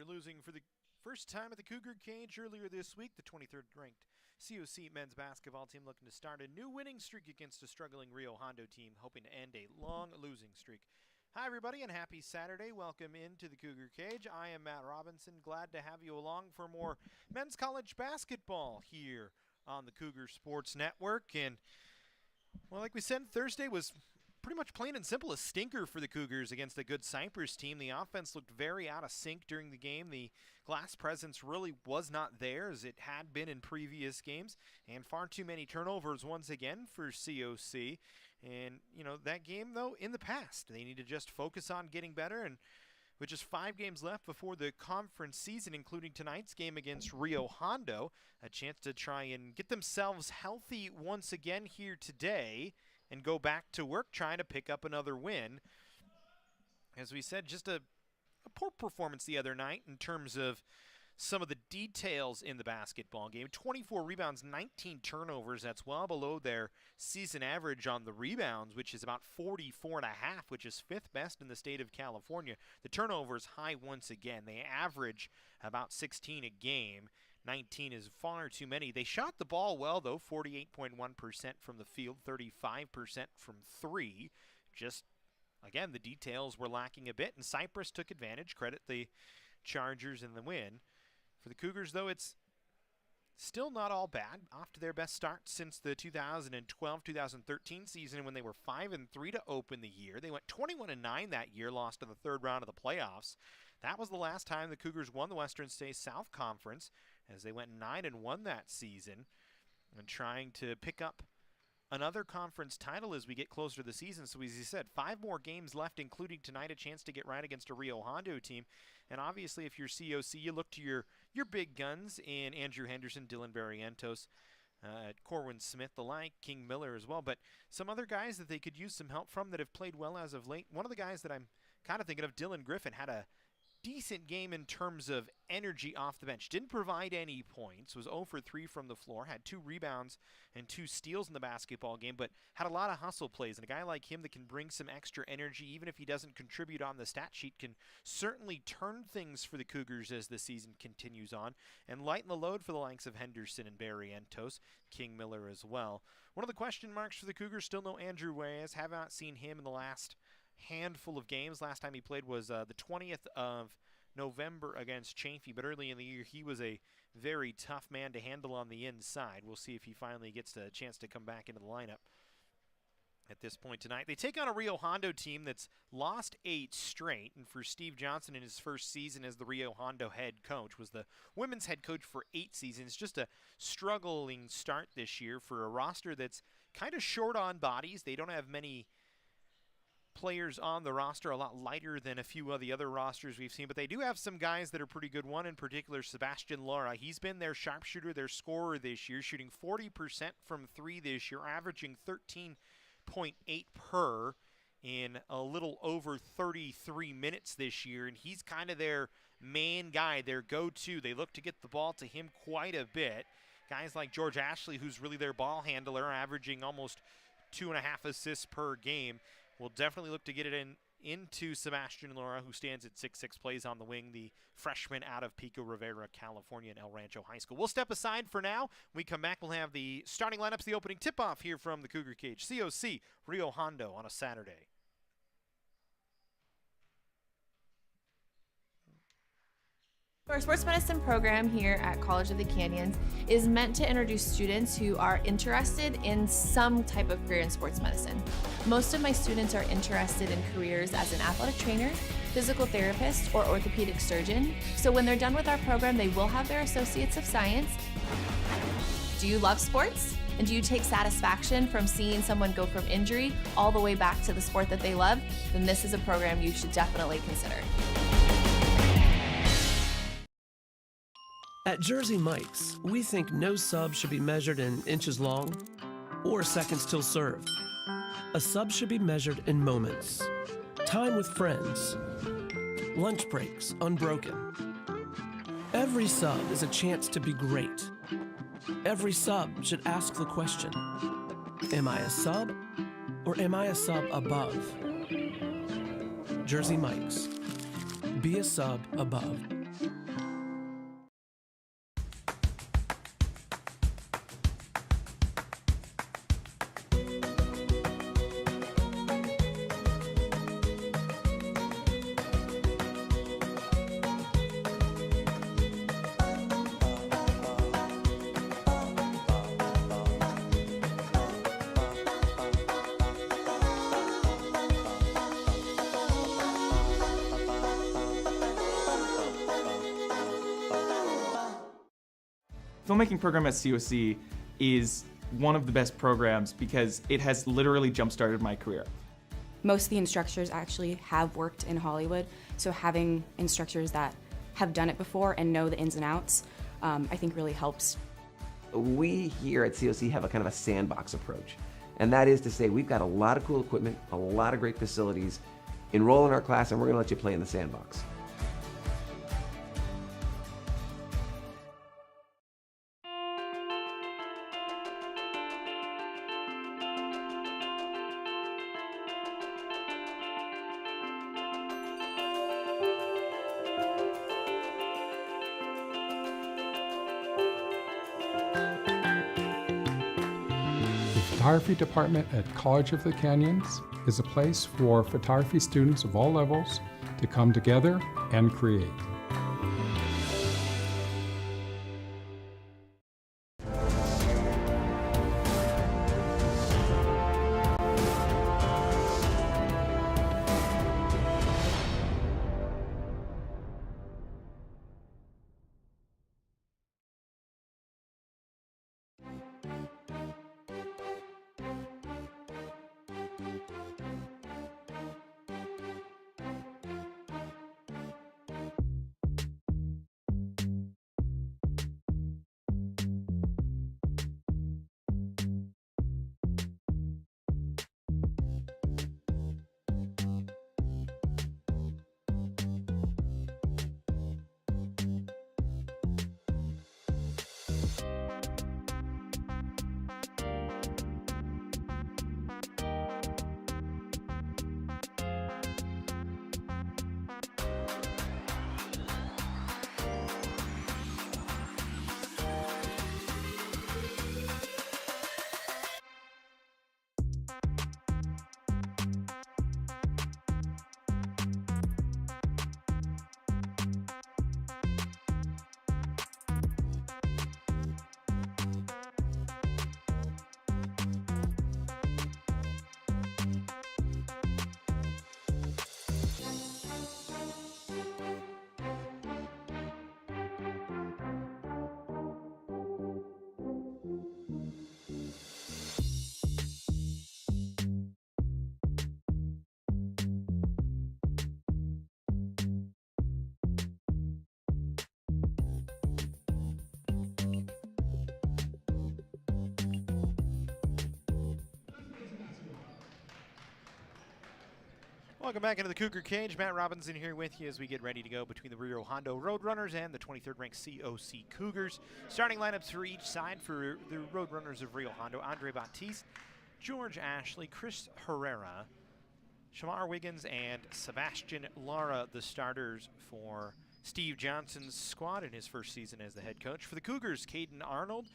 losing for the first time at the Cougar cage earlier this week. The 23rd ranked COC men's basketball team looking to start a new winning streak against a struggling Rio Hondo team, hoping to end a long losing streak. Hi everybody and happy Saturday. Welcome into the Cougar cage. I am Matt Robinson. Glad to have you along for more men's college basketball here on the Cougar Sports Network. And well, like we said, Thursday was pretty much plain and simple a stinker for the Cougars against a good Cypress team. The offense looked very out of sync during the game. The glass presence really was not there as it had been in previous games, and far too many turnovers once again for COC. And, you know, that game, though, in the past. They need to just focus on getting better, and with just 5 games left before the conference season, including tonight's game against Rio Hondo, a chance to try and get themselves healthy once again here today and go back to work trying to pick up another win. As we said, just a poor performance the other night in terms of some of the details in the basketball game. 24 rebounds, 19 turnovers. That's well below their season average on the rebounds, which is about 44.5, which is 5th best in the state of California. The turnovers high once again. They average about 16 a game. 19 is far too many. They shot the ball well, though, 48.1% from the field, 35% from 3. Just, again, the details were lacking a bit, and Cypress took advantage. Credit the Chargers in the win. For the Cougars, though, it's still not all bad. Off to their best start since the 2012-2013 season when they were 5-3 to open the year. They went 21-9 that year, lost in the 3rd round of the playoffs. That was the last time the Cougars won the Western States South Conference, as they went 9-1 that season, and trying to pick up another conference title as we get closer to the season. So as you said, 5 more games left, including tonight, a chance to get right against a Rio Hondo team. And obviously, if you're COC, you look to your big guns in Andrew Henderson, Dylan Barrientos, Corwin Smith, the like, King Miller as well. But some other guys that they could use some help from that have played well as of late. One of the guys that I'm kind of thinking of, Dylan Griffin, had a decent game in terms of energy off the bench. Didn't provide any points, was 0 for 3 from the floor, had 2 rebounds and 2 steals in the basketball game, but had a lot of hustle plays. And a guy like him that can bring some extra energy, even if he doesn't contribute on the stat sheet, can certainly turn things for the Cougars as the season continues on and lighten the load for the likes of Henderson and Barrientos, King Miller as well. One of the question marks for the Cougars, still no Andrew Reyes. Have not seen him in the last handful of games. Last time he played was the 20th of November against Chaffee, but early in the year he was a very tough man to handle on the inside. We'll see if he finally gets a chance to come back into the lineup at this point tonight. They take on a Rio Hondo team that's lost 8 straight, and for Steve Johnson in his first season as the Rio Hondo head coach, was the women's head coach for 8 seasons. Just a struggling start this year for a roster that's kind of short on bodies. They don't have many players on the roster, a lot lighter than a few of the other rosters we've seen, but they do have some guys that are pretty good. One in particular, Sebastian Lara. He's been their sharpshooter, their scorer this year, shooting 40% from 3 this year, averaging 13.8 per in a little over 33 minutes this year, and he's kind of their main guy, their go-to. They look to get the ball to him quite a bit. Guys like George Ashley, who's really their ball handler, averaging almost 2.5 assists per game. We'll definitely look to get it into Sebastian Lara, who stands at 6'6", plays on the wing, the freshman out of Pico Rivera, California, and El Rancho High School. We'll step aside for now. When we come back, we'll have the starting lineups, the opening tip-off here from the Cougar Cage. COC, Rio Hondo on a Saturday. Our sports medicine program here at College of the Canyons is meant to introduce students who are interested in some type of career in sports medicine. Most of my students are interested in careers as an athletic trainer, physical therapist, or orthopedic surgeon. So when they're done with our program, they will have their Associates of Science. Do you love sports? And do you take satisfaction from seeing someone go from injury all the way back to the sport that they love? Then this is a program you should definitely consider. At Jersey Mike's, we think no sub should be measured in inches long or seconds till served. A sub should be measured in moments, time with friends, lunch breaks unbroken. Every sub is a chance to be great. Every sub should ask the question, am I a sub or am I a sub above? Jersey Mike's, be a sub above. filmmaking program at COC is one of the best programs because it has literally jump-started my career. Most of the instructors actually have worked in Hollywood, so having instructors that have done it before and know the ins and outs, I think really helps. We here at COC have a kind of a sandbox approach, and that is to say we've got a lot of cool equipment, a lot of great facilities. Enroll in our class and we're going to let you play in the sandbox. The photography department at College of the Canyons is a place for photography students of all levels to come together and create. Welcome back into the Cougar Cage. Matt Robinson here with you as we get ready to go between the Rio Hondo Roadrunners and the 23rd ranked COC Cougars. Starting lineups for each side for the Roadrunners of Rio Hondo: Andre Batiste, George Ashley, Chris Herrera, Shamar Wiggins, and Sebastian Lara, the starters for Steve Johnson's squad in his first season as the head coach. For the Cougars, Caden Arnold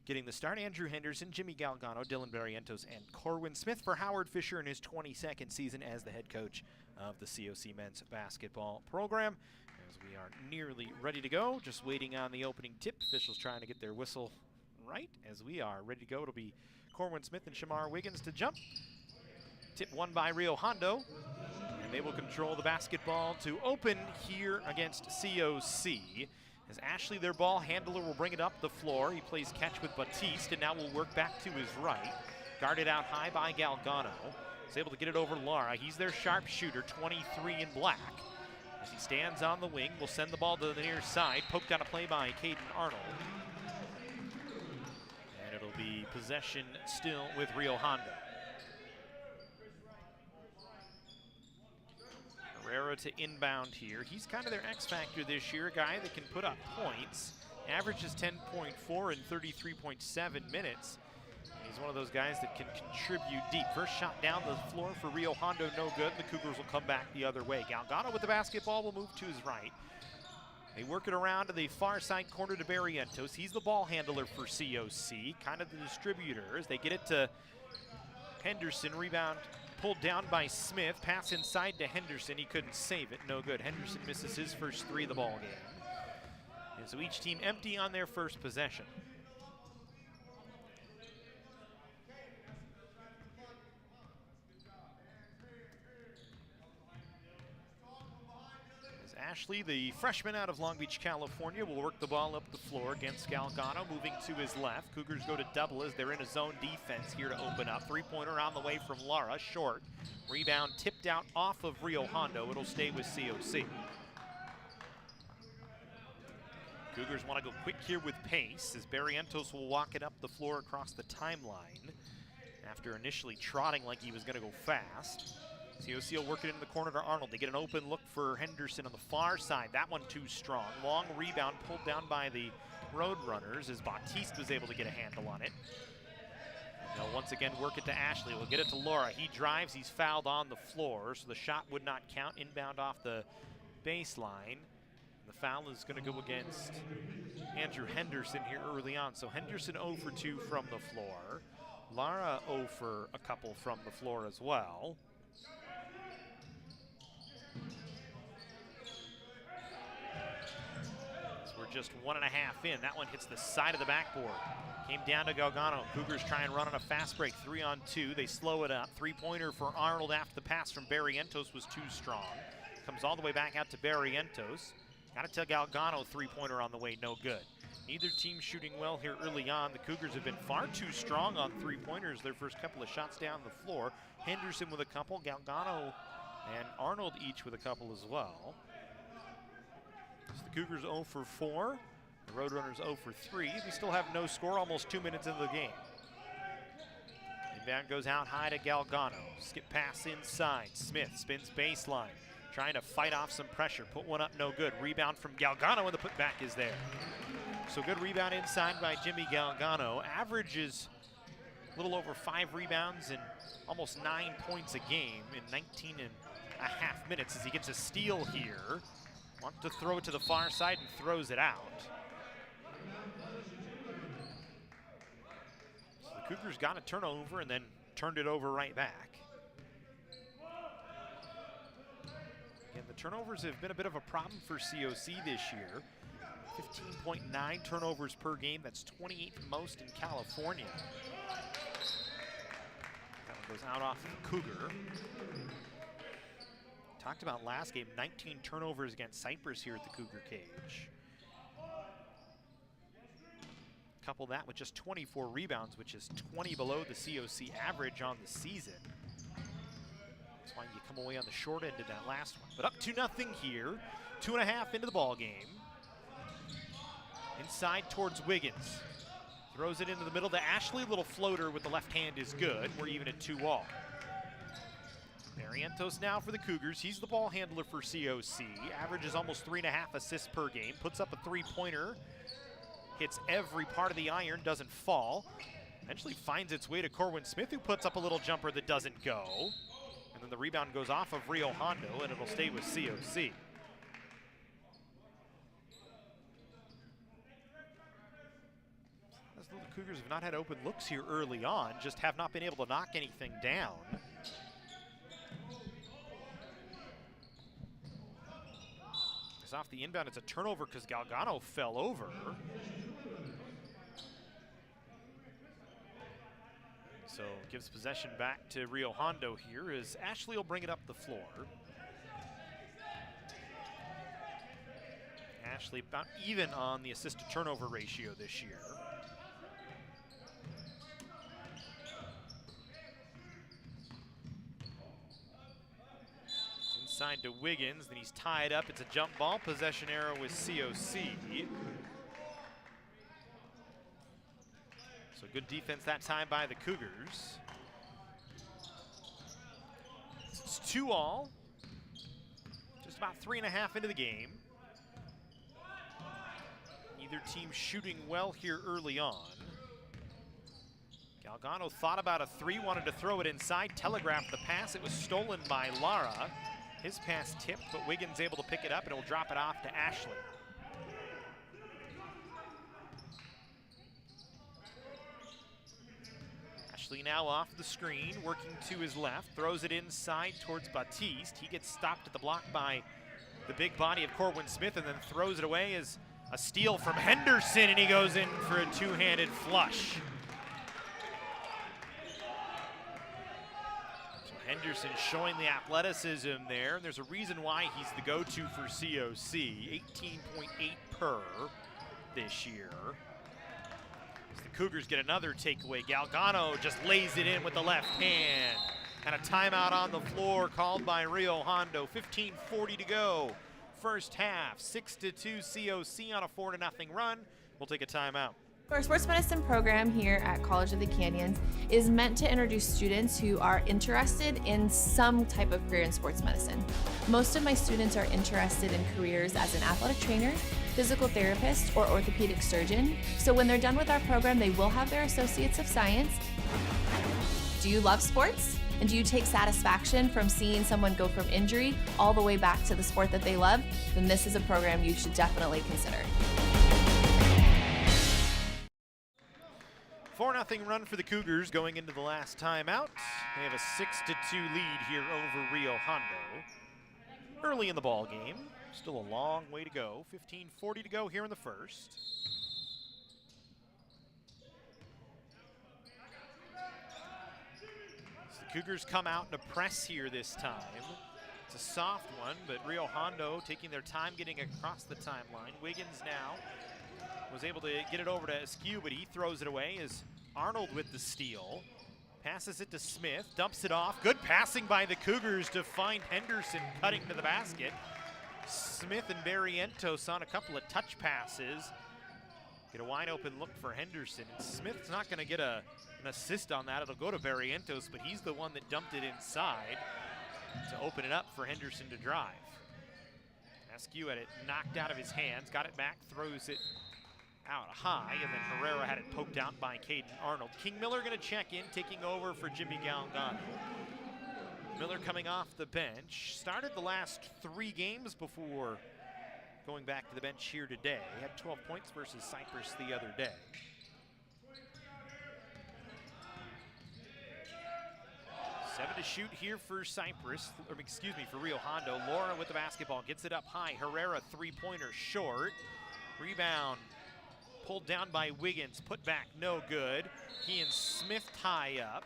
getting the start, Andrew Henderson, Jimmy Galgano, Dylan Barrientos, and Corwin Smith. For Howard Fisher in his 22nd season as the head coach of the COC men's basketball program. As we are nearly ready to go, just waiting on the opening tip. Officials trying to get their whistle right as we are ready to go. It'll be Corwin Smith and Shamar Wiggins to jump. Tip won by Rio Hondo, and they will control the basketball to open here against COC. As Ashley, their ball handler, will bring it up the floor. He plays catch with Batiste, and now will work back to his right. Guarded out high by Galgano. He's able to get it over Lara. He's their sharpshooter, 23 in black. As he stands on the wing, will send the ball to the near side. Poked on a play by Caden Arnold. And it'll be possession still with Rio Hondo. Herrera to inbound here. He's kind of their X factor this year, a guy that can put up points. Averages 10.4 in 33.7 minutes. He's one of those guys that can contribute deep. First shot down the floor for Rio Hondo, no good. The Cougars will come back the other way. Galgano with the basketball will move to his right. They work it around to the far side corner to Barrientos. He's the ball handler for COC, kind of the distributor. As they get it to Henderson, rebound pulled down by Smith. Pass inside to Henderson. He couldn't save it. No good. Henderson misses his first three of the ball game. And so each team empty on their first possession. As Ashley, the freshman out of Long Beach, California, will work the ball up the floor against Galgano, moving to his left. Cougars go to double as they're in a zone defense here to open up. Three-pointer on the way from Lara, short. Rebound tipped out off of Rio Hondo. It'll stay with COC. Cougars want to go quick here with pace as Barrientos will walk it up the floor across the timeline after initially trotting like he was going to go fast. COC will work it in the corner to Arnold. They get an open look for Henderson on the far side. That one too strong. Long rebound pulled down by the Roadrunners as Baptiste was able to get a handle on it. They'll once again work it to Ashley. We'll get it to Laura. He drives. He's fouled on the floor, so the shot would not count. Inbound off the baseline. The foul is going to go against Andrew Henderson here early on. So Henderson 0 for 2 from the floor. Lara 0 for a couple from the floor as well. So we're just 1.5 in. That one hits the side of the backboard. Came down to Galgano. Cougars try and run on a fast break. 3-on-2. They slow it up. Three-pointer for Arnold after the pass from Barrientos was too strong. Comes all the way back out to Barrientos. Got to tell Galgano, three-pointer on the way, no good. Neither team shooting well here early on. The Cougars have been far too strong on three-pointers their first couple of shots down the floor. Henderson with a couple, Galgano and Arnold each with a couple as well. So the Cougars 0 for 4. The Roadrunners 0 for 3. They still have no score, almost 2 minutes into the game. Inbound goes out high to Galgano. Skip pass inside. Smith spins baseline. Trying to fight off some pressure. Put one up, no good. Rebound from Galgano, and the putback is there. So good rebound inside by Jimmy Galgano. Averages a little over 5 rebounds and almost 9 points a game in 19.5 minutes as he gets a steal here. Wants to throw it to the far side and throws it out. So the Cougars got a turnover and then turned it over right back. And the turnovers have been a bit of a problem for COC this year. 15.9 turnovers per game. That's 28th most in California. That one goes out off the Cougar. Talked about last game, 19 turnovers against Cyprus here at the Cougar cage. Couple that with just 24 rebounds, which is 20 below the COC average on the season. That's why you come away on the short end of that last one. But up 2-0 here. 2.5 into the ball game. Inside towards Wiggins. Throws it into the middle to Ashley. Little floater with the left hand is good. We're even at 2-all. Barrientos now for the Cougars. He's the ball handler for COC. Averages almost 3.5 assists per game. Puts up a three-pointer. Hits every part of the iron. Doesn't fall. Eventually finds its way to Corwin Smith, who puts up a little jumper that doesn't go. And then the rebound goes off of Rio Hondo, and it'll stay with COC. As though the Cougars have not had open looks here early on, just have not been able to knock anything down. It's off the inbound. It's a turnover because Galgano fell over. So gives possession back to Rio Hondo here as Ashley will bring it up the floor. Ashley about even on the assist to turnover ratio this year. Inside to Wiggins, then he's tied up. It's a jump ball, possession arrow with COC. So good defense that time by the Cougars. It's 2-all. Just about 3.5 into the game. Neither team shooting well here early on. Galgano thought about a three, wanted to throw it inside, telegraphed the pass. It was stolen by Lara. His pass tipped, but Wiggins able to pick it up, and he'll drop it off to Ashley. Ashley now off the screen, working to his left, throws it inside towards Baptiste. He gets stopped at the block by the big body of Corwin Smith and then throws it away as a steal from Henderson, and he goes in for a two-handed flush. So Henderson showing the athleticism there, and there's a reason why he's the go-to for COC, 18.8 per this year. As the Cougars get another takeaway, Galgano just lays it in with the left hand. And a timeout on the floor called by Rio Hondo, 15:40 to go. First half, 6-2 COC on a 4-0 run. We'll take a timeout. Our sports medicine program here at College of the Canyons is meant to introduce students who are interested in some type of career in sports medicine. Most of my students are interested in careers as an athletic trainer, physical therapist, or orthopedic surgeon. So when they're done with our program, they will have their Associates of Science. Do you love sports? And do you take satisfaction from seeing someone go from injury all the way back to the sport that they love? Then this is a program you should definitely consider. 4-0 run for the Cougars going into the last timeout. They have a 6-2 lead here over Rio Hondo. Early in the ball game, still a long way to go. 15:40 to go here in the first. So the Cougars come out in a press here this time. It's a soft one, but Rio Hondo taking their time getting across the timeline. Wiggins now was able to get it over to Askew, but he throws it away as Arnold with the steal. Passes it to Smith, dumps it off. Good passing by the Cougars to find Henderson cutting to the basket. Smith and Barrientos on a couple of touch passes. Get a wide open look for Henderson. And Smith's not gonna get an assist on that. It'll go to Barrientos, but he's the one that dumped it inside to open it up for Henderson to drive. Askew had it knocked out of his hands, got it back, throws it out high, and then Herrera had it poked out by Caden Arnold. King Miller gonna check in, taking over for Jimmy Galgano. Miller coming off the bench, started the last 3 games before going back to the bench here today. Had 12 points versus Cyprus the other day. Seven to shoot here for Cyprus, or excuse me, for Rio Hondo. Laura with the basketball, gets it up high. Herrera, three-pointer short. Rebound pulled down by Wiggins, put back no good. He and Smith tie up.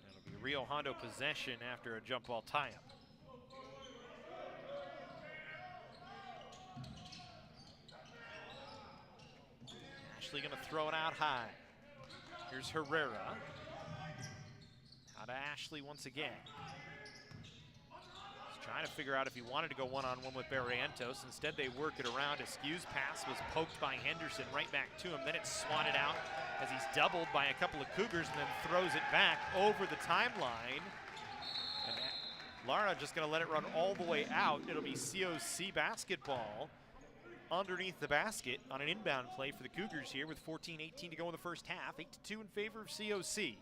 That'll be Rio Hondo possession after a jump ball tie-up. Ashley gonna throw it out high. Here's Herrera. Out to Ashley once again. He's trying to figure out if he wanted to go one-on-one with Barrientos. Instead, they work it around. Askew's pass was poked by Henderson right back to him. Then it's swatted out as he's doubled by a couple of Cougars and then throws it back over the timeline. And Lara just gonna let it run all the way out. It'll be COC basketball underneath the basket on an inbound play for the Cougars here with 14:18 to go in the first half. 8-2 in favor of COC.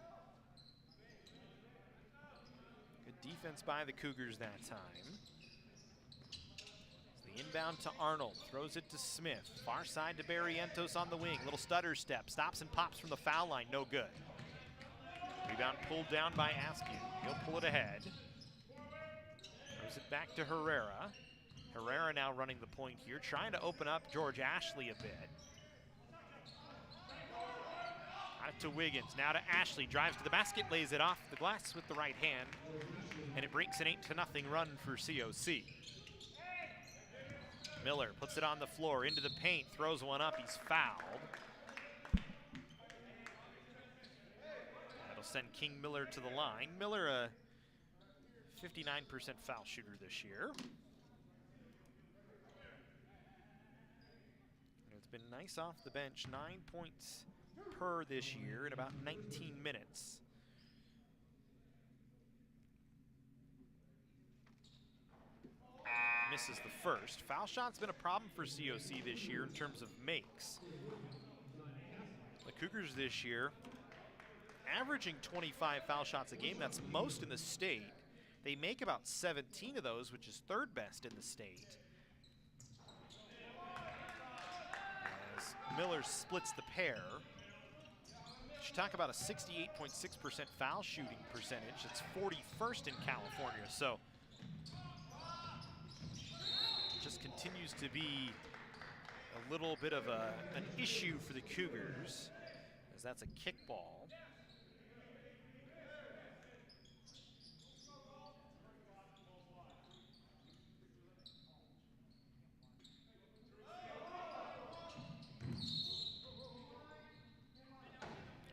Good defense by the Cougars that time. The inbound to Arnold, throws it to Smith. Far side to Barrientos on the wing. Little stutter step, stops and pops from the foul line, no good. Rebound pulled down by Askew. He'll pull it ahead. Throws it back to Herrera. Herrera now running the point here, trying to open up George Ashley a bit. Out to Wiggins, now to Ashley, drives to the basket, lays it off the glass with the right hand, and it breaks an 8-0 run for COC. Miller puts it on the floor, into the paint, throws one up, he's fouled. That'll send King Miller to the line. Miller, a 59% foul shooter this year. Been nice off the bench, 9 points per this year in about 19 minutes. Misses the first. Foul shot's been a problem for COC this year in terms of makes. The Cougars this year averaging 25 foul shots a game. That's most in the state. They make about 17 of those, which is 3rd best in the state. Miller splits the pair. You should talk about a 68.6% foul shooting percentage. It's 41st in California. So continues to be a little bit of an issue for the Cougars, as that's a kickball.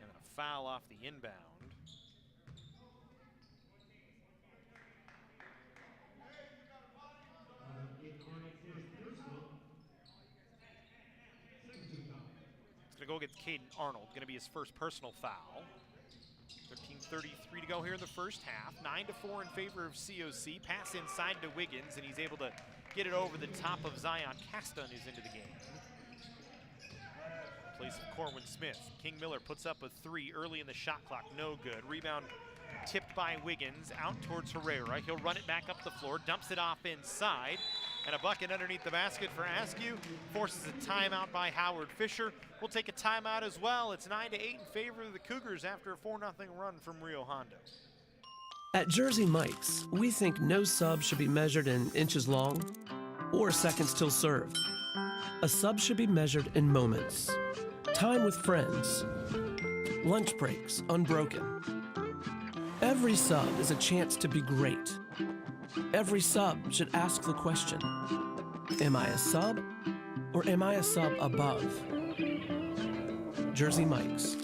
And then a foul off the inbound. It's going to go against Caden Arnold. Going to be his first personal foul. 13:33 to go here in the first half. 9-4 in favor of COC. Pass inside to Wiggins, and he's able to get it over the top of Zion Caston, who's into the game. In place of Corwin Smith. King Miller puts up a three early in the shot clock. No good. Rebound tipped by Wiggins out towards Herrera. He'll run it back up the floor, dumps it off inside, and a bucket underneath the basket for Askew. Forces a timeout by Howard Fisher. We'll take a timeout as well. It's 9-8 in favor of the Cougars after a 4-0 run from Rio Hondo. At Jersey Mike's, we think no sub should be measured in inches long or seconds till served. A sub should be measured in moments. Time with friends. Lunch breaks unbroken. Every sub is a chance to be great. Every sub should ask the question, am I a sub or am I a sub above? Jersey Mike's.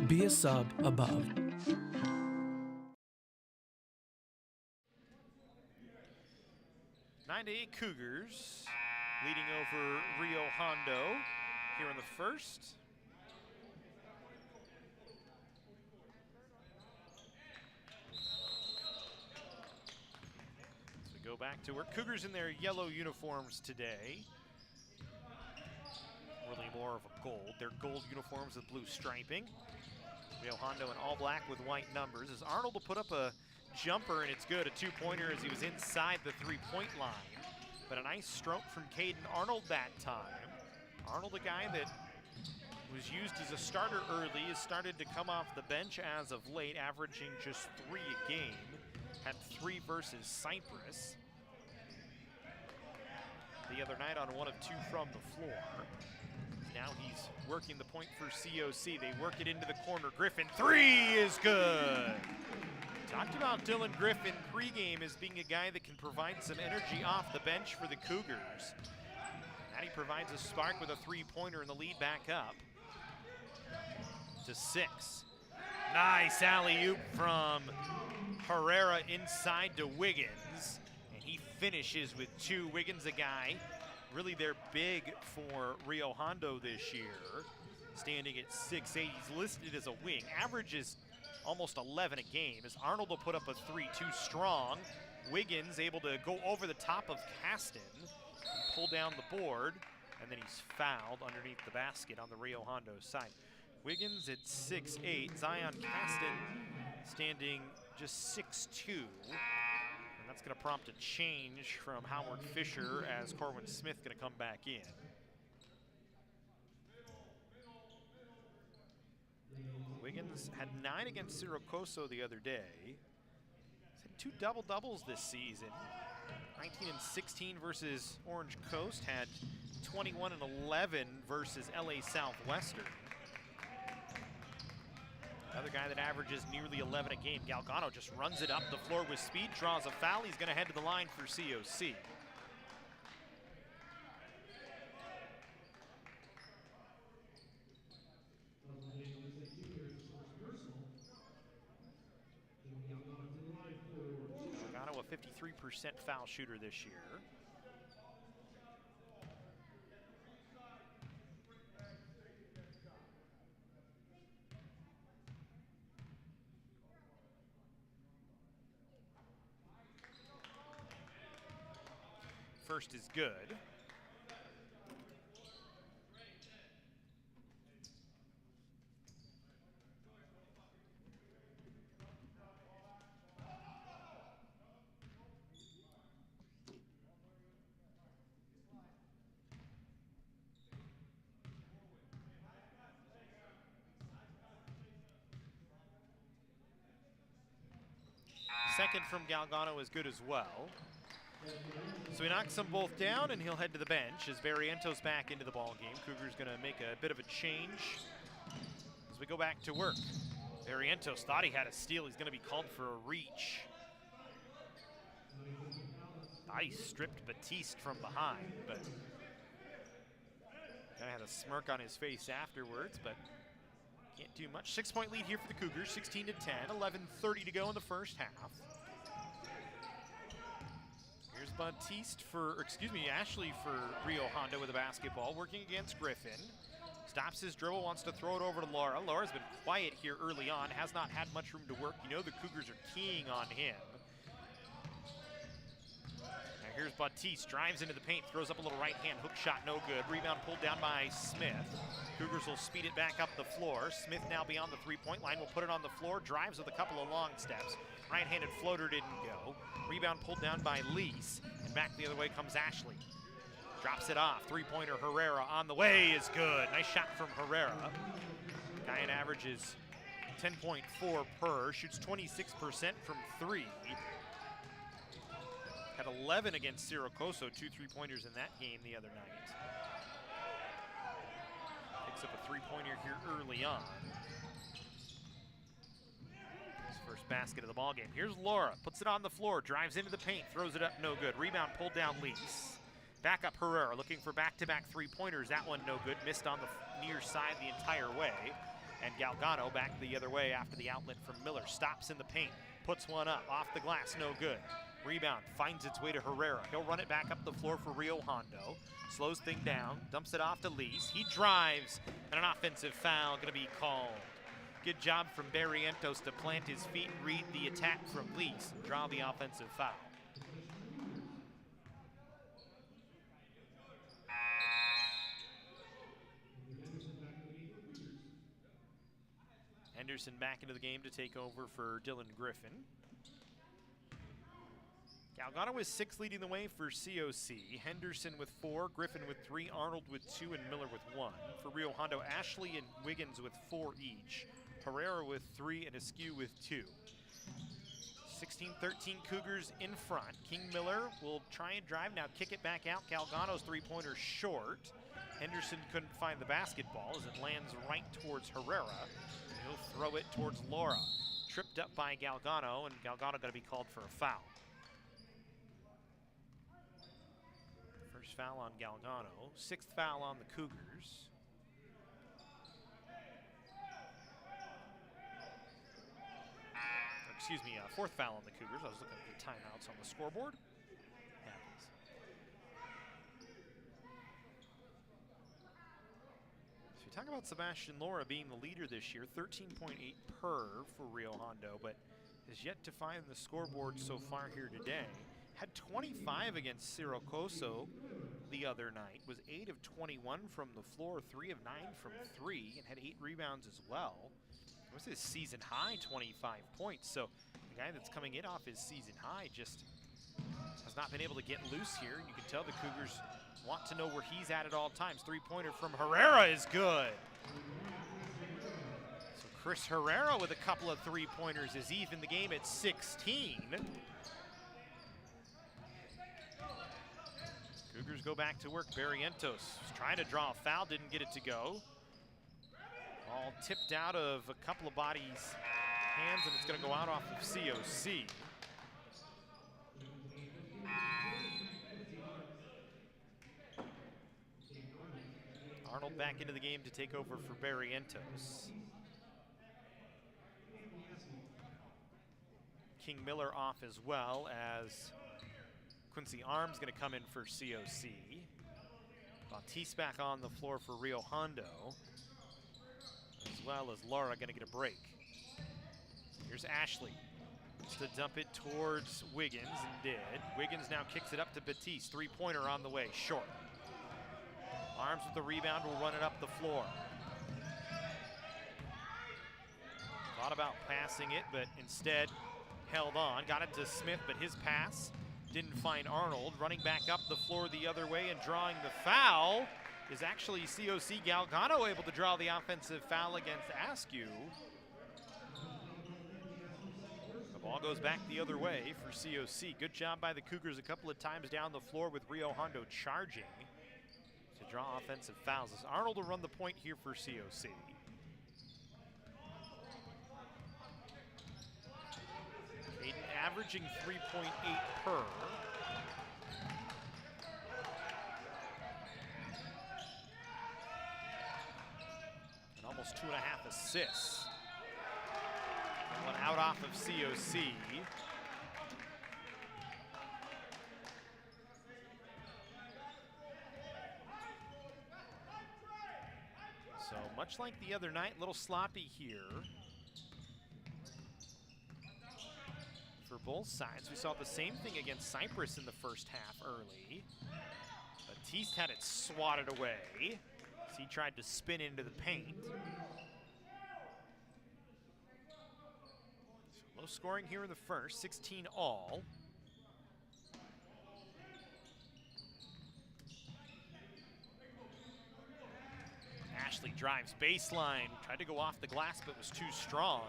Be a sub above. Nine to 8 Cougars leading over Rio Hondo here in the first. So we go back to work. Cougars in their yellow uniforms today. Really more of a gold. Their gold uniforms with blue striping. Rio Hondo in all black with white numbers. As Arnold will put up a jumper, and it's good. A two-pointer as he was inside the three-point line. But a nice stroke from Caden Arnold that time. Arnold, a guy that was used as a starter early, has started to come off the bench as of late, averaging just 3 a game. Had 3 versus Cyprus the other night on 1 of 2 from the floor. Now he's working the point for COC. They work it into the corner. Griffin, 3 is good. Talked about Dylan Griffin pregame as being a guy that can provide some energy off the bench for the Cougars. Now he provides a spark with a 3-pointer and the lead back up to 6. Nice alley-oop from Herrera inside to Wiggins, and he finishes with 2. Wiggins, a guy really they're big for Rio Hondo this year, standing at 6'8". He's listed as a wing. Averages almost 11 a game as Arnold will put up a 3, too strong. Wiggins able to go over the top of Caston and pull down the board, and then he's fouled underneath the basket on the Rio Hondo side. Wiggins at 6'8", Zion Caston standing just 6'2". And that's going to prompt a change from Howard Fisher as Corwin Smith going to come back in. Wiggins had 9 against Siracoso the other day. He's had 2 double-doubles this season. 19 and 16 versus Orange Coast. Had 21 and 11 versus LA Southwestern. Another guy that averages nearly 11 a game. Galgano just runs it up the floor with speed, draws a foul. He's going to head to the line for COC. Galgano, a 53% foul shooter this year. First is good. Second from Galgano is good as well. So he knocks them both down, and he'll head to the bench as Barrientos back into the ball game. Cougars going to make a bit of a change as we go back to work. Barrientos thought he had a steal. He's going to be called for a reach. He stripped Batiste from behind, but kind of had a smirk on his face afterwards, but can't do much. 6-point lead here for the Cougars, 16-10, 11:30 to go in the first half. Here's Batiste Ashley for Rio Hondo with a basketball, working against Griffin. Stops his dribble, wants to throw it over to Laura. Laura's been quiet here early on, has not had much room to work. You know the Cougars are keying on him. Now here's Batiste, drives into the paint, throws up a little right-hand hook shot, no good. Rebound pulled down by Smith. Cougars will speed it back up the floor. Smith now beyond the three-point line, will put it on the floor, drives with a couple of long steps. Right-handed floater didn't go. Rebound pulled down by Lease, and back the other way comes Ashley. Drops it off, three-pointer Herrera on the way is good. Nice shot from Herrera. Guy averages 10.4 per, shoots 26% from three. Had 11 against Siracoso, 2 3-pointers in that game the other night. Picks up a three-pointer here early on. His first basket of the ball game. Here's Laura, puts it on the floor, drives into the paint, throws it up, no good. Rebound pulled down Lease. Back up Herrera, looking for back-to-back three-pointers. That one no good, missed on the near side the entire way. And Galgano back the other way after the outlet from Miller. Stops in the paint, puts one up, off the glass, no good. Rebound finds its way to Herrera. He'll run it back up the floor for Rio Hondo. Slows thing down, dumps it off to Lease. He drives, and an offensive foul gonna be called. Good job from Barrientos to plant his feet, read the attack from Lease, and draw the offensive foul. Henderson back into the game to take over for Dylan Griffin. Galgano with 6 leading the way for COC. Henderson with 4, Griffin with 3, Arnold with 2, and Miller with 1. For Rio Hondo, Ashley and Wiggins with 4 each. Herrera with 3 and Askew with 2. 16-13 Cougars in front. King Miller will try and drive, now kick it back out. Galgano's three-pointer short. Henderson couldn't find the basketball as it lands right towards Herrera. He'll throw it towards Laura. Tripped up by Galgano, and Galgano going to be called for a foul. First foul on Galgano, 6th foul on the Cougars. Excuse me, 4th foul on the Cougars. I was looking at the timeouts on the scoreboard. Happens. So we talk about Sebastian Laura being the leader this year, 13.8 per for Rio Hondo, but has yet to find the scoreboard so far here today. Had 25 against Siracoso the other night, was 8 of 21 from the floor, 3 of 9 from 3, and had 8 rebounds as well. It was his season high 25 points, so the guy that's coming in off his season high just has not been able to get loose here. You can tell the Cougars want to know where he's at all times. Three-pointer from Herrera is good. So Chris Herrera with a couple of three-pointers is even the game at 16. Cougars go back to work. Barrientos was trying to draw a foul, didn't get it to go. All tipped out of a couple of bodies' hands, and it's going to go out off of COC. Arnold back into the game to take over for Barrientos. King Miller off as well, as Quincy Arms going to come in for COC. Batiste back on the floor for Rio Hondo, as well as Laura going to get a break. Here's Ashley. To dump it towards Wiggins, and did. Wiggins now kicks it up to Batiste. Three-pointer on the way, short. Arms with the rebound, will run it up the floor. Thought about passing it, but instead held on. Got it to Smith, but his pass didn't find Arnold. Running back up the floor the other way and drawing the foul is actually COC. Galgano able to draw the offensive foul against Askew. The ball Ball goes back the other way for COC. Good job by the Cougars a couple of times down the floor with Rio Hondo charging to draw offensive fouls. As Arnold will run the point here for COC. Caden averaging 3.8 per. And almost 2.5 assists. One out off of COC. So much like the other night, a little sloppy here for both sides. We saw the same thing against Cyprus in the first half early. Batiste had it swatted away as he tried to spin into the paint. Low scoring here in the first, 16 all. Ashley drives baseline, tried to go off the glass but was too strong.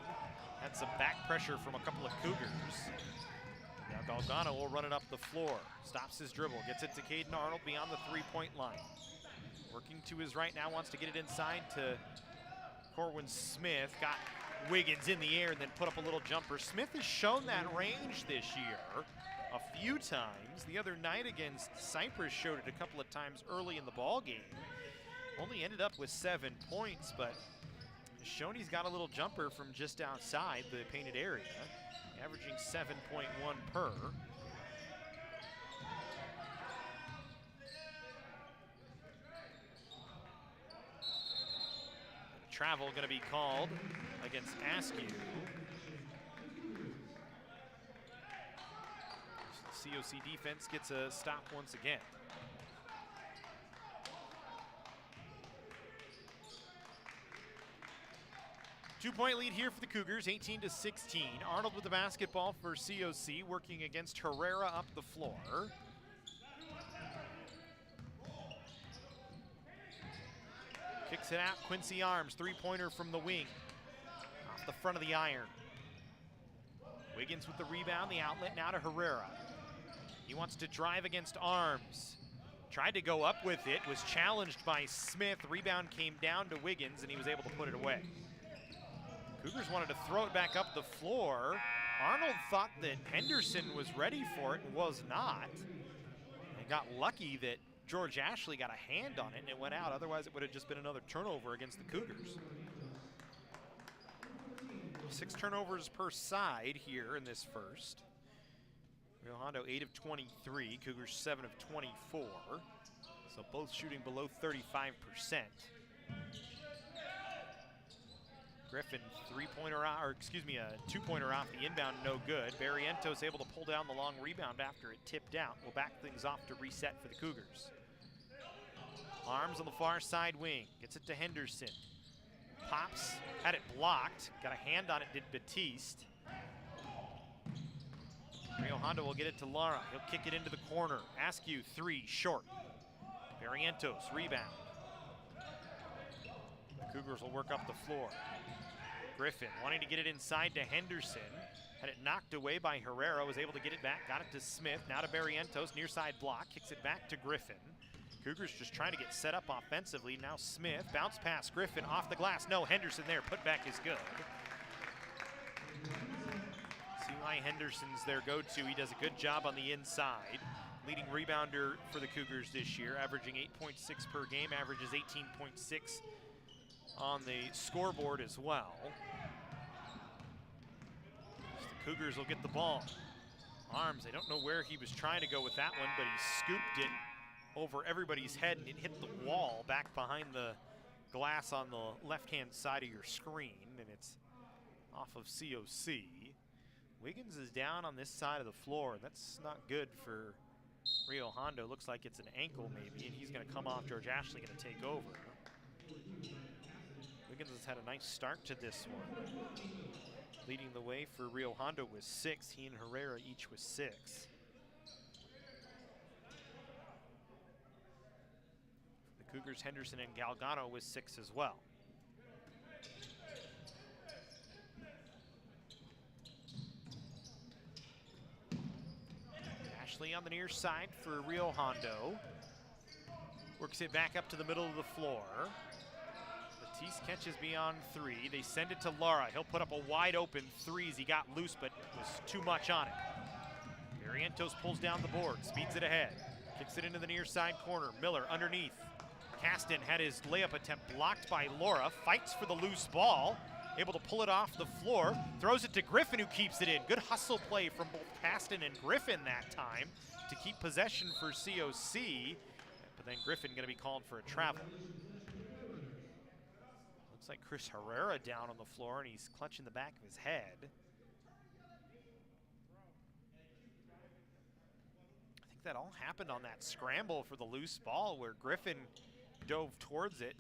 Had some back pressure from a couple of Cougars. Now Galgano will run it up the floor. Stops his dribble, gets it to Caden Arnold beyond the three-point line. Working to his right now, wants to get it inside to Corwin Smith. Got Wiggins in the air and then put up a little jumper. Smith has shown that range this year a few times. The other night against Cyprus showed it a couple of times early in the ball game. Only ended up with 7 points, but has shown he's got a little jumper from just outside the painted area, averaging 7.1 per. Travel going to be called against Askew. The COC defense gets a stop once again. Two-point lead here for the Cougars, 18-16. Arnold with the basketball for COC, working against Herrera up the floor. Kicks it out, Quincy Arms, three-pointer from the wing. Off the front of the iron. Wiggins with the rebound, the outlet now to Herrera. He wants to drive against Arms. Tried to go up with it, was challenged by Smith. Rebound came down to Wiggins, and he was able to put it away. Cougars wanted to throw it back up the floor. Arnold thought that Henderson was ready for it and was not. And got lucky that George Ashley got a hand on it and it went out. Otherwise, it would have just been another turnover against the Cougars. 6 turnovers per side here in this first. Rio Hondo 8 of 23, Cougars 7 of 24. So both shooting below 35%. Griffin, three-pointer, or excuse me, a two-pointer off the inbound, no good. Barrientos able to pull down the long rebound after it tipped out. We'll back things off to reset for the Cougars. Arms on the far side wing, gets it to Henderson. Pops, had it blocked, got a hand on it, did Batiste. Rio Hondo will get it to Lara, he'll kick it into the corner. Askew, three, short. Barrientos, rebound. The Cougars will work up the floor. Griffin wanting to get it inside to Henderson. Had it knocked away by Herrera, was able to get it back, got it to Smith, now to Barrientos, near side block, kicks it back to Griffin. Cougars just trying to get set up offensively. Now Smith, bounce pass, Griffin off the glass. No, Henderson there, put back is good. C.Y. Henderson's their go-to. He does a good job on the inside. Leading rebounder for the Cougars this year, averaging 8.6 per game, averages 18.6 on the scoreboard as well. The Cougars will get the ball. Arms, I don't know where he was trying to go with that one, but he scooped it over everybody's head and it hit the wall back behind the glass on the left-hand side of your screen, and it's off of COC. Wiggins is down on this side of the floor, and that's not good for Rio Hondo. Looks like it's an ankle maybe, and he's going to come off. George Ashley going to take over. Wiggins has had a nice start to this one. Leading the way for Rio Hondo with 6. He and Herrera each with 6. The Cougars, Henderson and Galgano with 6 as well. Ashley on the near side for Rio Hondo. Works it back up to the middle of the floor. Batiste catches beyond three. They send it to Lara. He'll put up a wide open three as he got loose, but was too much on it. Barrientos pulls down the board, speeds it ahead. Kicks it into the near side corner. Miller underneath. Caston had his layup attempt blocked by Laura. Fights for the loose ball. Able to pull it off the floor. Throws it to Griffin, who keeps it in. Good hustle play from both Caston and Griffin that time to keep possession for COC. But then Griffin going to be called for a travel. Looks like Chris Herrera down on the floor, and he's clutching the back of his head. I think that all happened on that scramble for the loose ball where Griffin dove towards it.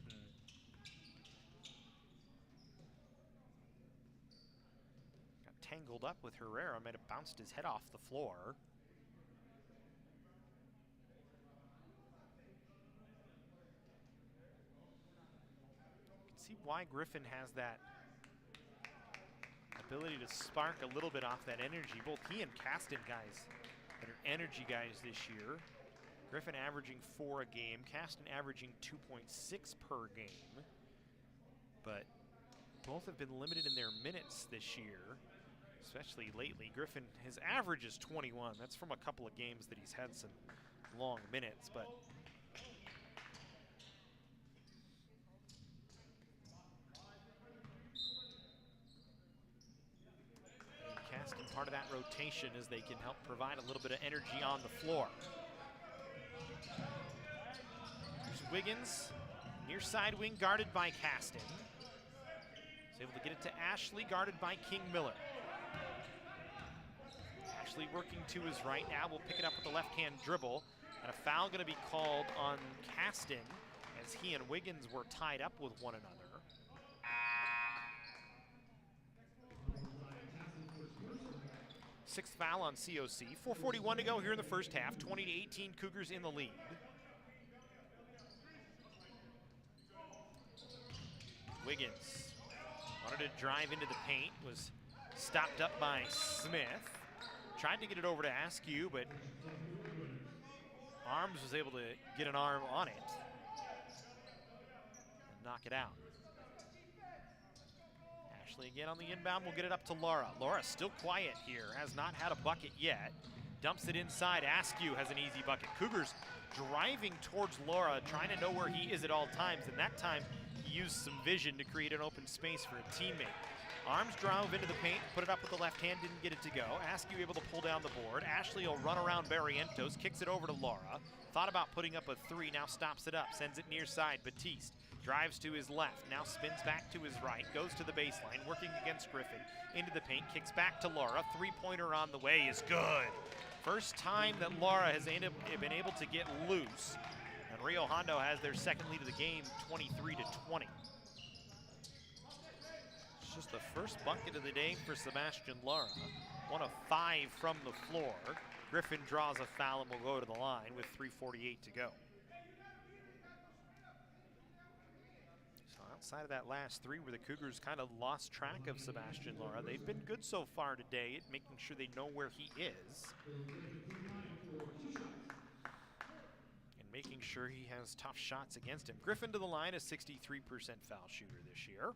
And got tangled up with Herrera, might have bounced his head off the floor. See why Griffin has that ability to spark a little bit off that energy. Both he and Caston guys that are energy guys this year. Griffin averaging 4 a game, Caston averaging 2.6 per game. But both have been limited in their minutes this year, especially lately. Griffin, his average is 21. That's from a couple of games that he's had some long minutes, but Caston part of that rotation as they can help provide a little bit of energy on the floor. Here's Wiggins, near side wing guarded by Caston. He's able to get it to Ashley, guarded by King Miller. Ashley working to his right now, will pick it up with the left-hand dribble. And a foul going to be called on Caston as he and Wiggins were tied up with one another. Sixth foul on COC. 4:41 to go here in the first half. 20-18, Cougars in the lead. Wiggins wanted to drive into the paint, was stopped up by Smith. Tried to get it over to Askew, but Arms was able to get an arm on it and knock it out. Ashley again on the inbound, will get it up to Laura. Laura still quiet here, has not had a bucket yet. Dumps it inside, Askew has an easy bucket. Cougars driving towards Laura, trying to know where he is at all times, and that time he used some vision to create an open space for a teammate. Arms drove into the paint, put it up with the left hand, didn't get it to go. Askew able to pull down the board. Ashley will run around Barrientos, kicks it over to Laura. Thought about putting up a three, now stops it up, sends it near side. Batiste drives to his left, now spins back to his right, goes to the baseline, working against Griffin, into the paint, kicks back to Laura. Three-pointer on the way is good. First time that Laura has been able to get loose. And Rio Hondo has their second lead of the game, 23-20. It's just the first bucket of the day for Sebastian Lara. 1 of 5 from the floor. Griffin draws a foul and will go to the line with 3:48 to go. So outside of that last three where the Cougars kind of lost track of Sebastian Lara, they've been good so far today at making sure they know where he is. And making sure he has tough shots against him. Griffin to the line, a 63% foul shooter this year.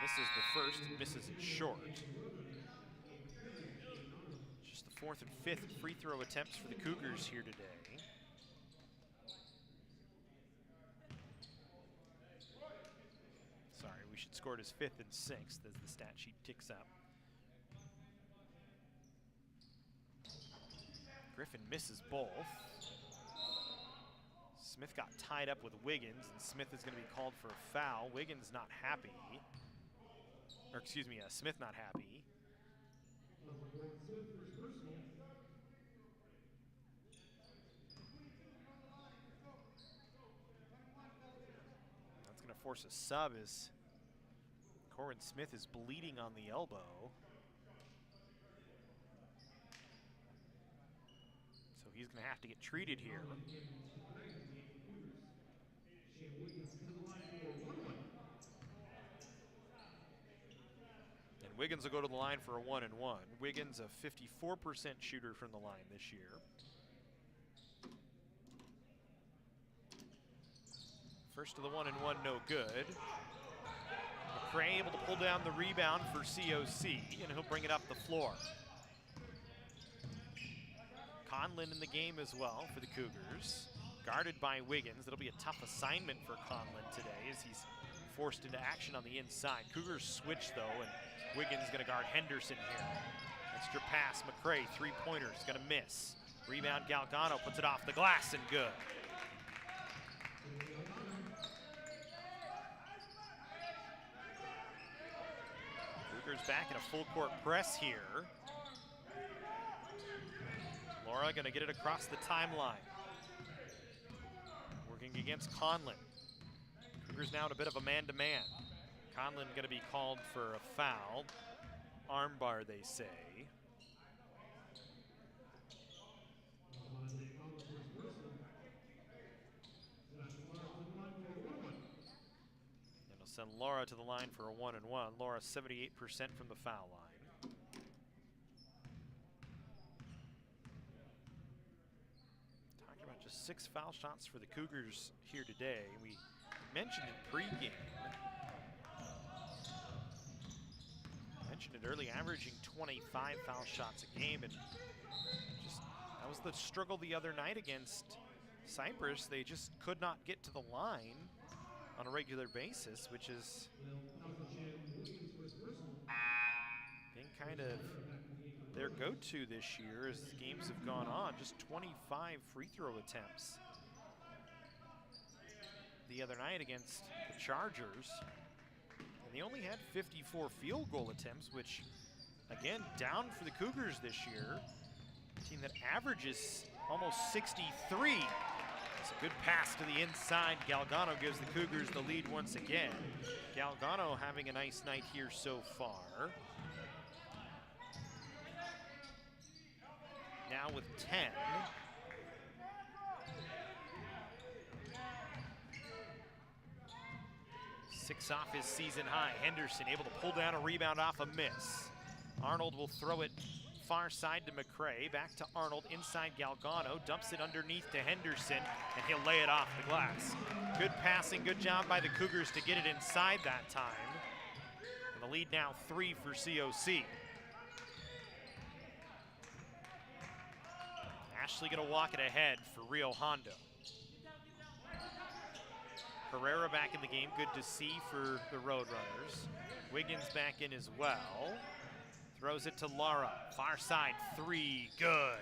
Misses the first, misses it short. Just the 4th and 5th free throw attempts for the Cougars here today. Sorry, we should score it as 5th and 6th as the stat sheet ticks up. Griffin misses both. Smith got tied up with Wiggins, and Smith is going to be called for a foul. Wiggins not happy. Or excuse me, Smith not happy. That's going to force a sub as Corin Smith is bleeding on the elbow. So he's going to have to get treated here. Wiggins will go to the line for a 1-and-1. Wiggins, a 54% shooter from the line this year. First of the 1-and-1, no good. McCray able to pull down the rebound for COC, and he'll bring it up the floor. Conlon in the game as well for the Cougars. Guarded by Wiggins. It'll be a tough assignment for Conlon today as he's forced into action on the inside. Cougars switch though, and Wiggins gonna guard Henderson here. Extra pass, McCray, three-pointer, is gonna miss. Rebound, Galgano puts it off the glass and good. Cougars back in a full court press here. Laura gonna get it across the timeline. Working against Conlon. Cougars now in a bit of a man-to-man. Conlon gonna be called for a foul. Armbar, they say. And it'll send Laura to the line for a 1-and-1. Laura 78% from the foul line. Just 6 foul shots for the Cougars here today. We mentioned it pregame. Mentioned it early, averaging 25 foul shots a game, and just that was the struggle the other night against Cyprus. They just could not get to the line on a regular basis, which is been kind of their go-to this year as games have gone on. Just 25 free throw attempts the other night against the Chargers. And they only had 54 field goal attempts, which, again, down for the Cougars this year. A team that averages almost 63. It's a good pass to the inside. Galgano gives the Cougars the lead once again. Galgano having a nice night here so far. Now with 10. Six off his season high. Henderson able to pull down a rebound off a miss. Arnold will throw it far side to McCray. Back to Arnold, inside Galgano. Dumps it underneath to Henderson, and he'll lay it off the glass. Good passing, good job by the Cougars to get it inside that time. And the lead now 3 for COC. Ashley gonna walk it ahead for Rio Hondo. Herrera back in the game, good to see for the Roadrunners. Wiggins back in as well. Throws it to Lara, far side, 3, good.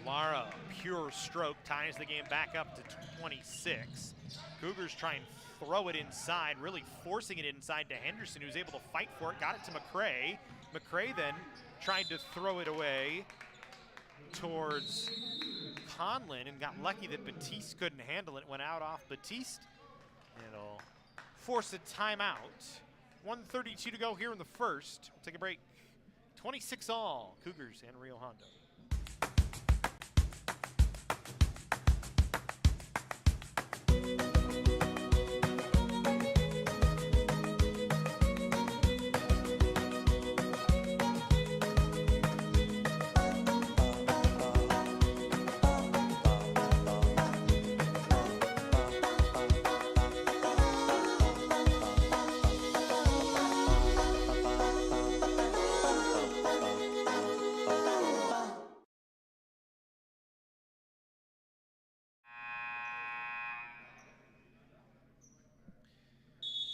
Lara, pure stroke, ties the game back up to 26. Cougars try and throw it inside, really forcing it inside to Henderson, who's able to fight for it, got it to McCray. McCray then tried to throw it away towards Conlon and got lucky that Batiste couldn't handle it. Went out off Batiste. It'll force a timeout. 1:32 to go here in the first. We'll take a break. 26 all, Cougars and Rio Hondo.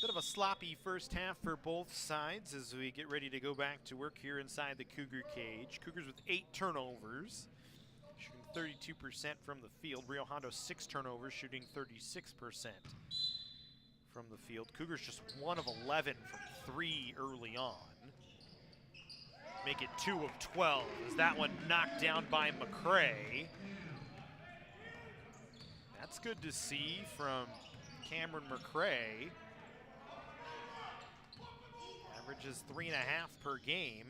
Bit of a sloppy first half for both sides as we get ready to go back to work here inside the Cougar cage. Cougars with 8 turnovers, shooting 32% from the field. Rio Hondo 6 turnovers, shooting 36% from the field. Cougars just 1 of 11 from 3 early on. Make it 2 of 12 as that one knocked down by McCray. That's good to see from Cameron McCray. Averages 3.5 per game,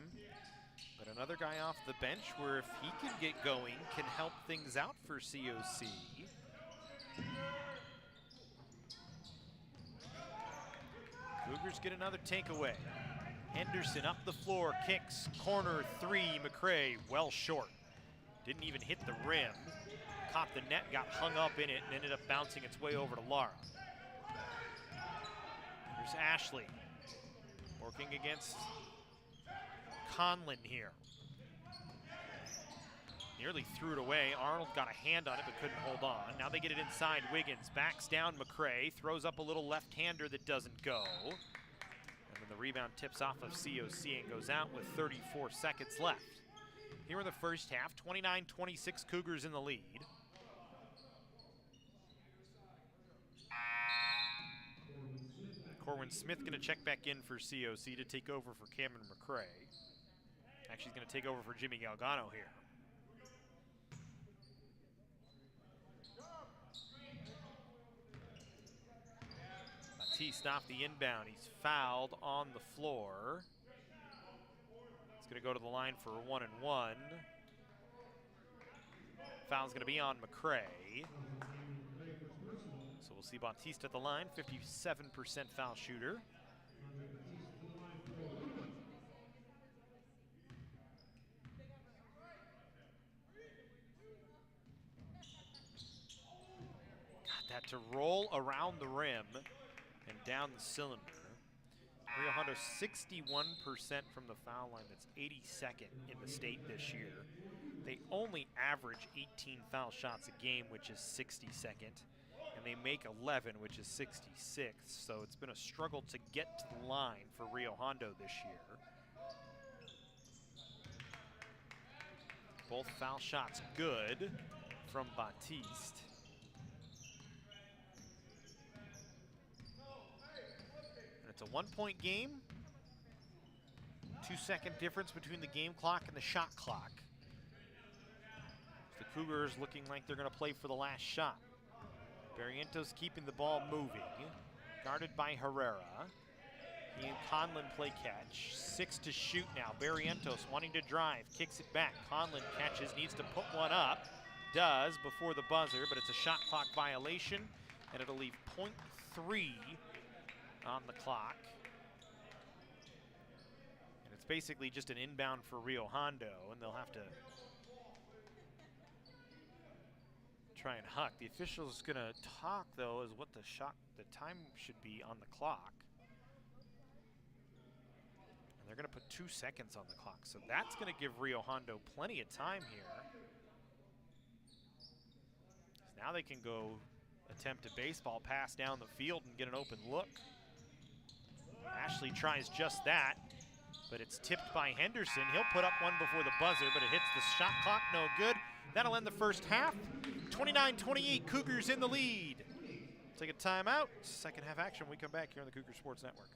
but another guy off the bench where if he can get going, can help things out for COC. Cougars get another takeaway. Henderson up the floor, kicks, corner three, McCray well short. Didn't even hit the rim. Caught the net, got hung up in it, and ended up bouncing its way over to Lara. Here's Ashley, working against Conlon here. Nearly threw it away. Arnold got a hand on it but couldn't hold on. Now they get it inside. Wiggins backs down McCray, throws up a little left-hander that doesn't go. And then the rebound tips off of COC and goes out with 34 seconds left. Here in the first half, 29-26, Cougars in the lead. Corwin Smith gonna check back in for COC to take over for Cameron McCray. Actually, he's gonna take over for Jimmy Galgano here. Batiste off the inbound. He's fouled on the floor. It's going to go to the line for a 1-and-1. Foul's going to be on McCray. So we'll see Batiste at the line, 57% foul shooter. Got that to roll around the rim and down the cylinder. Rio Hondo 61% from the foul line. That's 82nd in the state this year. They only average 18 foul shots a game, which is 62nd, and they make 11, which is 66th. So it's been a struggle to get to the line for Rio Hondo this year. Both foul shots good from Batiste. It's a 1-point game. 2-second difference between the game clock and the shot clock. The Cougars looking like they're going to play for the last shot. Barrientos keeping the ball moving. Guarded by Herrera. He and Conlon play catch. 6 to shoot now. Barrientos wanting to drive. Kicks it back. Conlon catches. Needs to put one up. Does before the buzzer, but it's a shot clock violation. And it'll leave .3 on the clock. And it's basically just an inbound for Rio Hondo, and they'll have to try and huck. The official's gonna talk though as what the time should be on the clock. And they're gonna put 2 seconds on the clock. So that's gonna give Rio Hondo plenty of time here. Now they can go attempt a baseball pass down the field and get an open look. Ashley tries just that, but it's tipped by Henderson. He'll put up one before the buzzer, but it hits the shot clock, no good. That'll end the first half. 29-28, Cougars in the lead. Take a timeout. Second half action when we come back here on the Cougar Sports Network.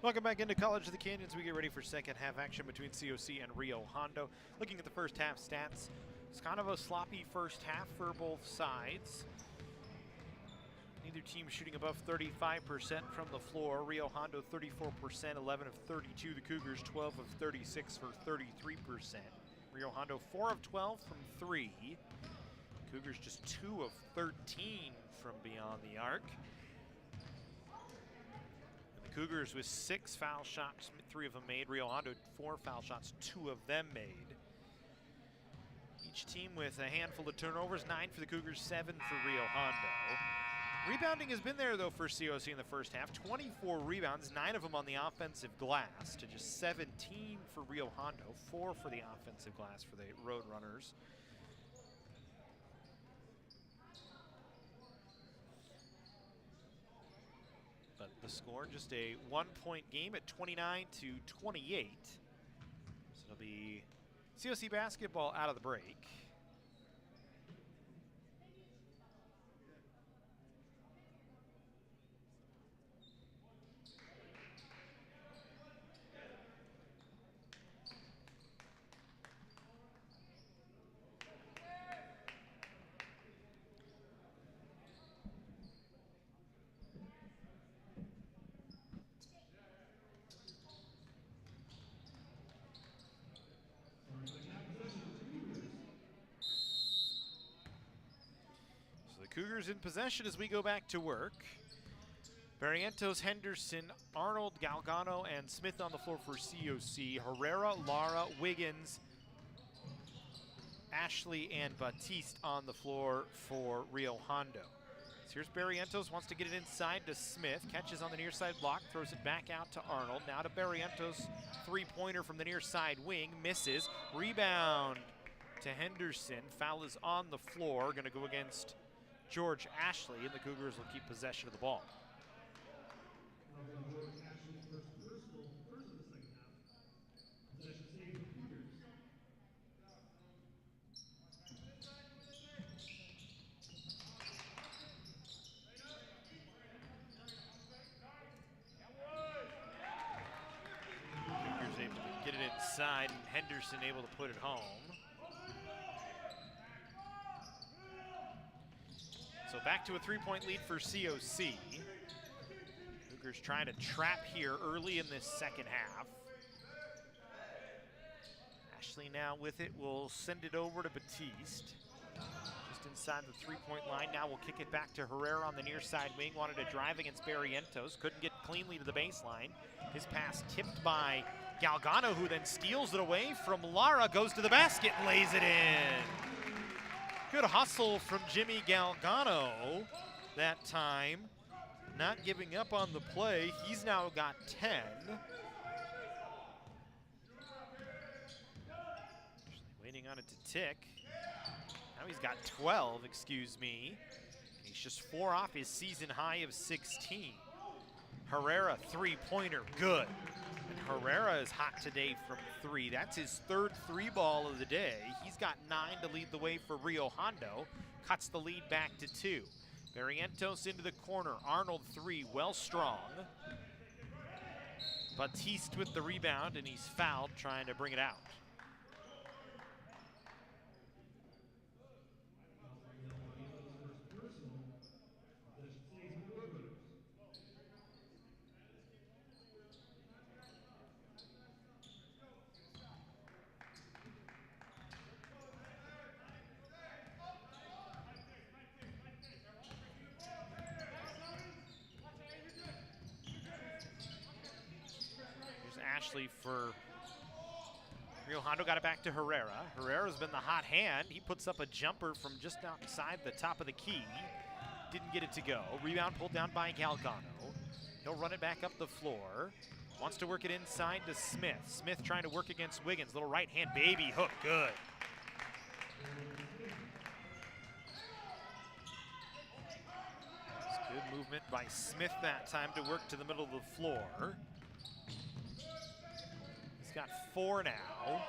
Welcome back into College of the Canyons. We get ready for second half action between COC and Rio Hondo. Looking at the first half stats, it's kind of a sloppy first half for both sides. Neither team shooting above 35% from the floor. Rio Hondo 34%, 11 of 32. The Cougars 12 of 36 for 33%. Rio Hondo 4 of 12 from 3. Cougars just 2 of 13 from beyond the arc. Cougars with 6 foul shots, 3 of them made. Rio Hondo 4 foul shots, 2 of them made. Each team with a handful of turnovers, 9 for the Cougars, 7 for Rio Hondo. Rebounding has been there though for COC in the first half. 24 rebounds, 9 of them on the offensive glass to just 17 for Rio Hondo, 4 for the offensive glass for the Roadrunners. But the score, just a 1-point game at 29-28. So it'll be COC basketball out of the break. Cougars in possession as we go back to work. Barrientos, Henderson, Arnold, Galgano, and Smith on the floor for COC. Herrera, Lara, Wiggins, Ashley, and Batiste on the floor for Rio Hondo. So here's Barrientos, wants to get it inside to Smith. Catches on the near side block, throws it back out to Arnold. Now to Barrientos, three-pointer from the near side wing, misses. Rebound to Henderson. Foul is on the floor, gonna go against George Ashley, and the Cougars will keep possession of the ball. Cougars able to get it inside, and Henderson able to put it home. So back to a three-point lead for COC. Cougars trying to trap here early in this second half. Ashley now with it will send it over to Batiste. Just inside the three-point line. Now we'll kick it back to Herrera on the near side wing. Wanted to drive against Barrientos. Couldn't get cleanly to the baseline. His pass tipped by Galgano, who then steals it away from Lara. Goes to the basket and lays it in. Good hustle from Jimmy Galgano that time. Not giving up on the play. He's now got 10. Waiting on it to tick. Now he's got 12, excuse me. He's just 4 off his season high of 16. Herrera, three-pointer, good. And Herrera is hot today from 3. That's his 3rd 3-ball of the day. He's got 9 to lead the way for Rio Hondo. Cuts the lead back to 2. Barrientos into the corner. Arnold 3, well strong. Batiste with the rebound, and he's fouled trying to bring it out. Ashley for Rio Hondo, got it back to Herrera. Herrera's been the hot hand. He puts up a jumper from just outside the top of the key. Didn't get it to go. Rebound pulled down by Galgano. He'll run it back up the floor. Wants to work it inside to Smith. Smith trying to work against Wiggins. Little right hand baby hook, good. It's good movement by Smith that time to work to the middle of the floor. Got 4 now.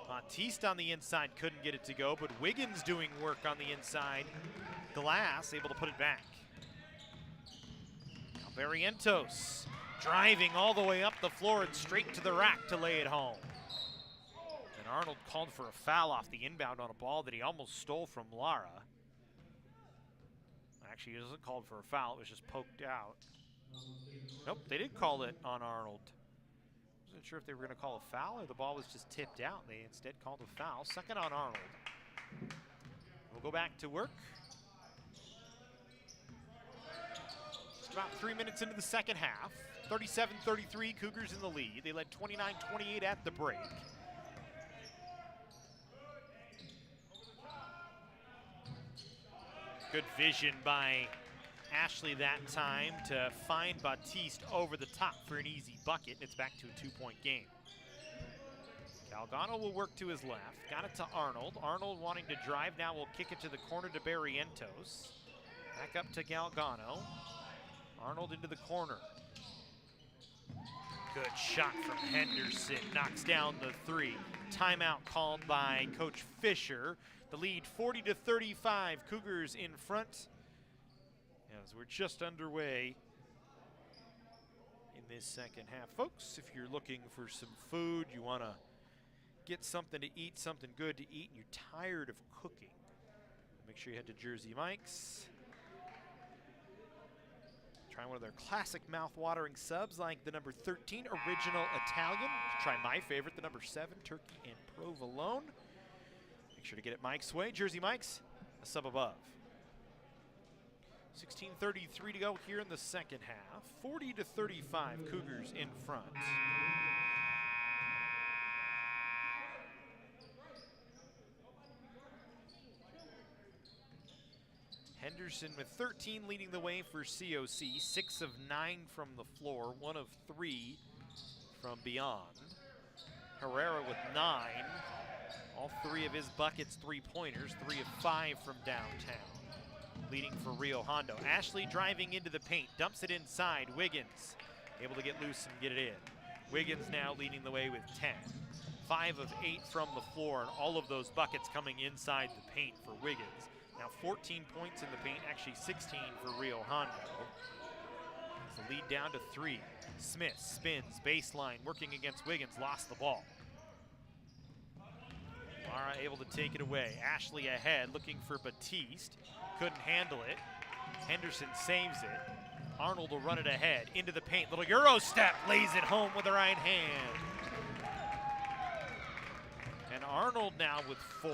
Batiste on the inside couldn't get it to go, but Wiggins doing work on the inside glass, able to put it back. Now Barrientos driving all the way up the floor and straight to the rack to lay it home. And Arnold called for a foul off the inbound on a ball that he almost stole from Lara. Actually, it wasn't called for a foul, it was just poked out. Nope, they did call it on Arnold. Wasn't sure if they were going to call a foul or the ball was just tipped out. They instead called a foul. Second on Arnold. We'll go back to work. Just about 3 minutes into the second half. 37-33, Cougars in the lead. They led 29-28 at the break. Good vision by Ashley that time to find Batiste over the top for an easy bucket. It's back to a 2-point game. Galgano will work to his left. Got it to Arnold. Arnold wanting to drive. Now will kick it to the corner to Barrientos. Back up to Galgano. Arnold into the corner. Good shot from Henderson. Knocks down the 3. Timeout called by Coach Fisher. The lead 40-35. Cougars in front. As we're just underway in this second half. Folks, if you're looking for some food, you want to get something to eat, something good to eat, and you're tired of cooking, make sure you head to Jersey Mike's. Try one of their classic mouth-watering subs like the number 13 Original Italian. Try my favorite, the number 7 Turkey and Provolone. Make sure to get it Mike's way. Jersey Mike's, a sub above. 16:33 to go here in the second half. 40-35, Cougars in front. Henderson with 13 leading the way for COC. 6 of 9 from the floor, 1 of 3 from beyond. Herrera with 9. All 3 of his buckets, 3-pointers, 3 of 5 from downtown. Leading for Rio Hondo. Ashley driving into the paint, dumps it inside. Wiggins able to get loose and get it in. Wiggins now leading the way with 10. 5 of 8 from the floor, and all of those buckets coming inside the paint for Wiggins. Now 14 points in the paint, actually 16 for Rio Hondo. It's the lead down to 3. Smith spins, baseline, working against Wiggins, lost the ball. Lara able to take it away. Ashley ahead, looking for Batiste. Couldn't handle it. Henderson saves it. Arnold will run it ahead, into the paint. Little Euro step, lays it home with the right hand. And Arnold now with 4.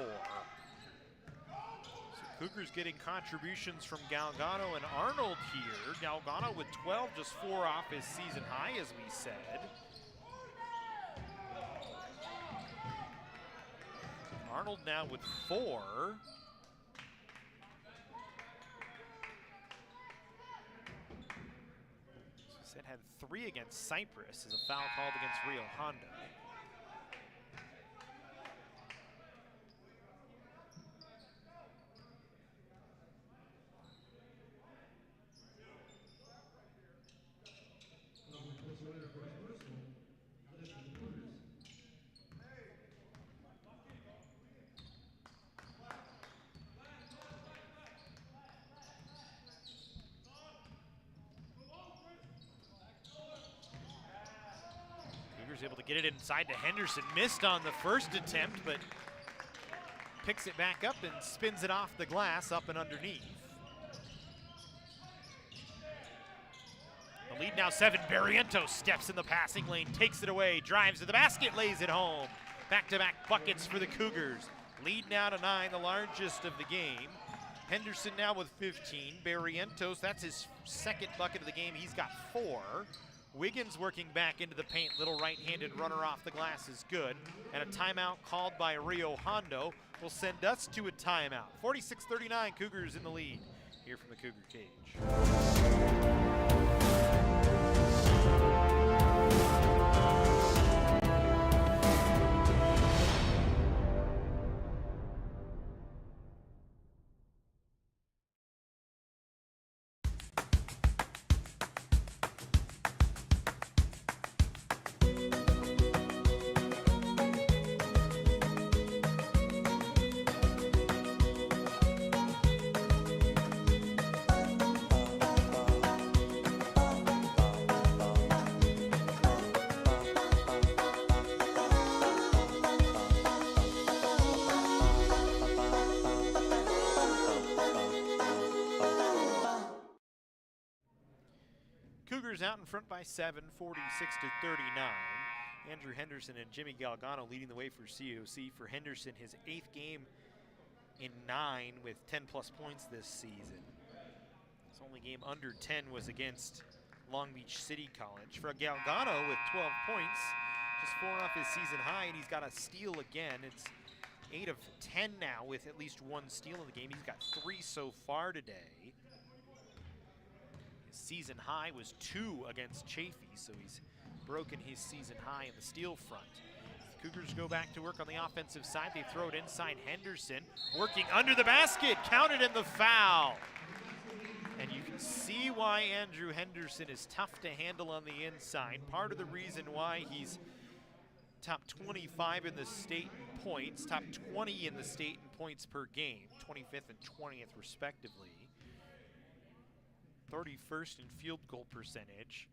Cougars getting contributions from Galgano and Arnold here. Galgano with 12, just 4 off his season high, as we said. Arnold now with 4. Said had 3 against Cyprus as a foul called against Rio Hondo. Able to get it inside to Henderson. Missed on the first attempt, but picks it back up and spins it off the glass up and underneath. The lead now 7. Barrientos steps in the passing lane, takes it away, drives to the basket, lays it home. Back-to-back buckets for the Cougars. Lead now to 9, the largest of the game. Henderson now with 15. Barrientos, that's his second bucket of the game. He's got 4. Wiggins working back into the paint. Little right-handed runner off the glass is good. And a timeout called by Rio Hondo will send us to a timeout. 46-39, Cougars in the lead here from the Cougar cage. Cougars out in front by 7, 46-39. Andrew Henderson and Jimmy Galgano leading the way for COC. For Henderson, his 8th game in 9 with 10-plus points this season. His only game under 10 was against Long Beach City College. For Galgano with 12 points, just 4 off his season high, and he's got a steal again. It's 8 of 10 now with at least 1 steal in the game. He's got 3 so far today. Season high was 2 against Chaffee, so he's broken his season high in the steal front. The Cougars go back to work on the offensive side. They throw it inside Henderson, working under the basket, counted in the foul. And you can see why Andrew Henderson is tough to handle on the inside. Part of the reason why he's top 25 in the state in points, top 20 in the state in points per game, 25th and 20th respectively. 31st in field goal percentage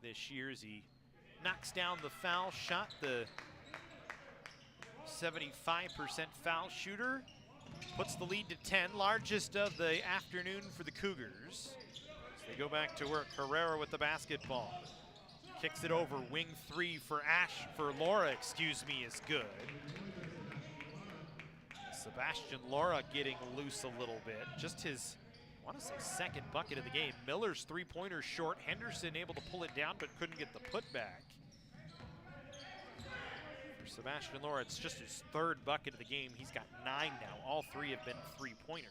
this year as he knocks down the foul shot, the 75% foul shooter. Puts the lead to 10, largest of the afternoon for the Cougars. As they go back to work, Herrera with the basketball. Kicks it over, wing 3 for Laura, is good. Sebastian Laura getting loose a little bit. Just his, I want to say, 2nd bucket of the game. Miller's 3-pointer short. Henderson able to pull it down but couldn't get the putback. For Sebastian Laura, it's just his 3rd bucket of the game. He's got 9 now. All 3 have been 3-pointers.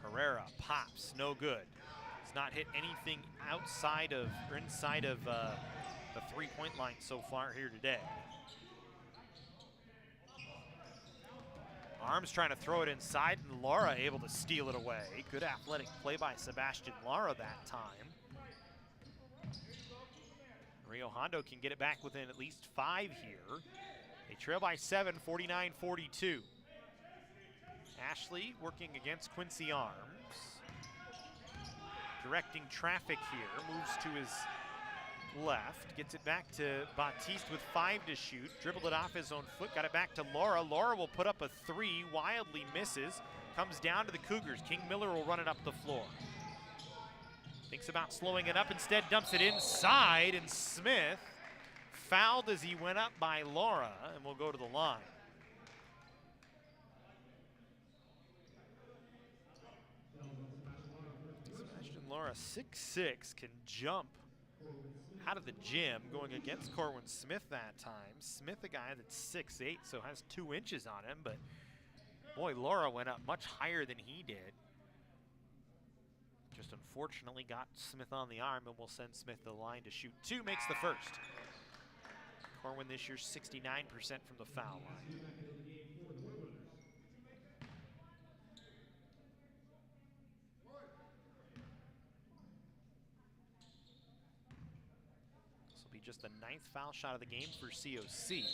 Herrera pops, no good. He's not hit anything outside of or inside of the 3-point line so far here today. Arms trying to throw it inside, and Laura able to steal it away. Good athletic play by Sebastian Laura that time. Rio Hondo can get it back within at least 5 here. They trail by 7, 49-42. Ashley working against Quincy Arms. Directing traffic here, moves to his left, gets it back to Baptiste with 5 to shoot, dribbled it off his own foot, got it back to Laura. Laura will put up a 3, wildly misses, comes down to the Cougars. King Miller will run it up the floor. Thinks about slowing it up, instead dumps it inside, and Smith fouled as he went up by Laura, and will go to the line. Sebastian Laura, 6'6", can jump out of the gym, going against Corwin Smith that time. Smith, a guy that's 6'8", so has 2 inches on him, but boy, Laura went up much higher than he did. Just unfortunately got Smith on the arm, and will send Smith to the line to shoot 2, makes the first. Corwin this year 69% from the foul line. This will be just the 9th foul shot of the game for COC.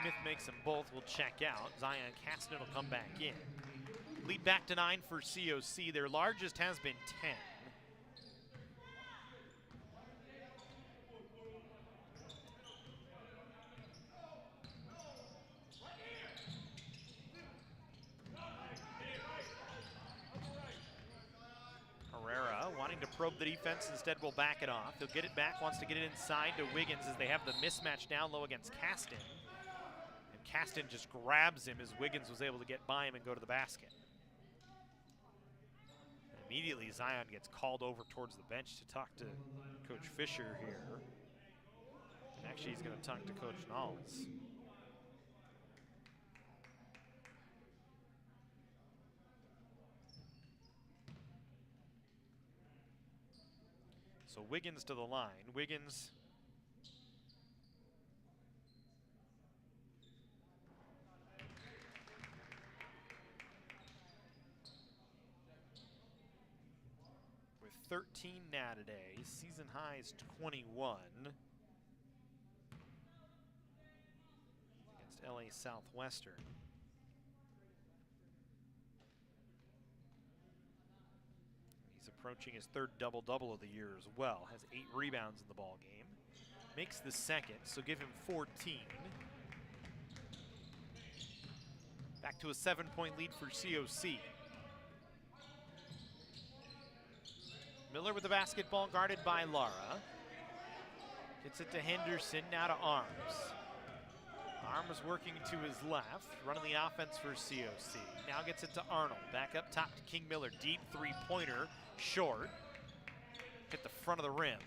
Smith makes them both, will check out. Zion Caston will come back in. Lead back to 9 for COC. Their largest has been 10. Herrera wanting to probe the defense, instead will back it off. He'll get it back, wants to get it inside to Wiggins as they have the mismatch down low against Caston. And Caston just grabs him as Wiggins was able to get by him and go to the basket. Immediately, Zion gets called over towards the bench to talk to Coach Fisher here. And actually, he's going to talk to Coach Knowles. So Wiggins to the line. Wiggins with 13 now today. Season high is 21 against LA Southwestern. He's approaching his 3rd double-double of the year as well. Has 8 rebounds in the ball game. Makes the 2nd, so give him 14. Back to a 7-point lead for COC. Miller with the basketball, guarded by Lara. Gets it to Henderson, now to Arms. Arms working to his left, running the offense for COC. Now gets it to Arnold, back up top to King Miller. Deep 3-pointer, short. Hit the front of the rim.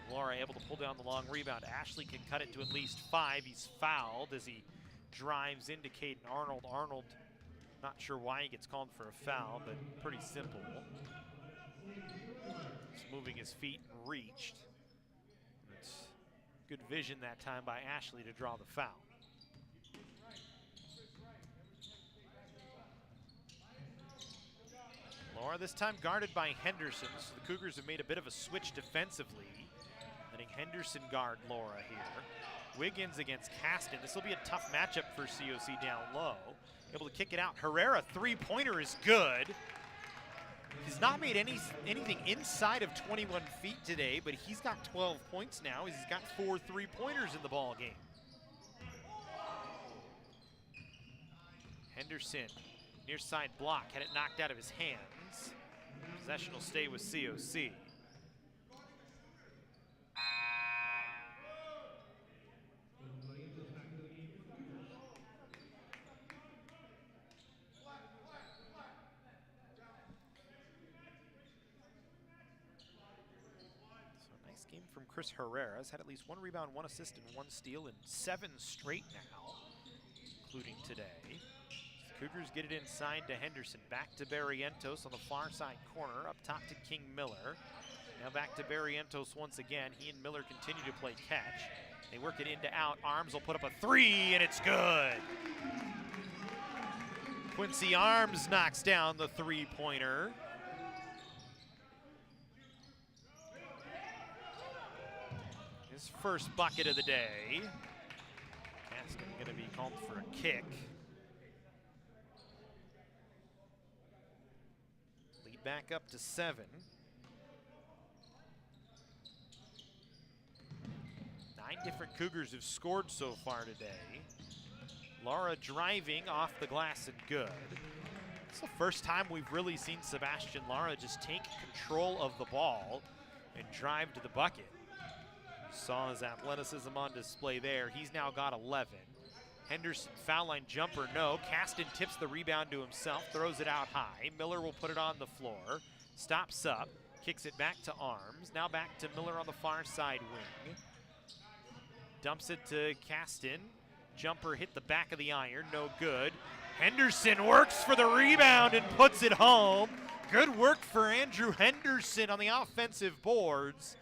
And Lara able to pull down the long rebound. Ashley can cut it to at least 5. He's fouled as he drives into Caden Arnold. Arnold, not sure why he gets called for a foul, but pretty simple. He's moving his feet and reached. It's good vision that time by Ashley to draw the foul. Laura this time guarded by Henderson, so the Cougars have made a bit of a switch defensively. Letting Henderson guard Laura here. Wiggins against Caston. This will be a tough matchup for COC down low. Able to kick it out. Herrera, 3-pointer is good. He's not made anything inside of 21 feet today, but he's got 12 points now. He's got 4 3-pointers in the ball game. Henderson, near side block, had it knocked out of his hands. Possession will stay with COC. Game from Chris Herrera. Has had at least 1 rebound, 1 assist, and 1 steal in 7 straight now, including today. The Cougars get it inside to Henderson. Back to Barrientos on the far side corner. Up top to King Miller. Now back to Barrientos once again. He and Miller continue to play catch. They work it in to out. Arms will put up a 3, and it's good. Quincy Arms knocks down the 3-pointer. His first bucket of the day. Caston going to be called for a kick. Lead back up to 7. 9 different Cougars have scored so far today. Lara driving off the glass and good. It's the first time we've really seen Sebastian Lara just take control of the ball and drive to the bucket. Saw his athleticism on display there. He's now got 11. Henderson, foul line jumper, no. Caston tips the rebound to himself, throws it out high. Miller will put it on the floor, stops up, kicks it back to Arms. Now back to Miller on the far side wing. Dumps it to Caston. Jumper hit the back of the iron, no good. Henderson works for the rebound and puts it home. Good work for Andrew Henderson on the offensive boards.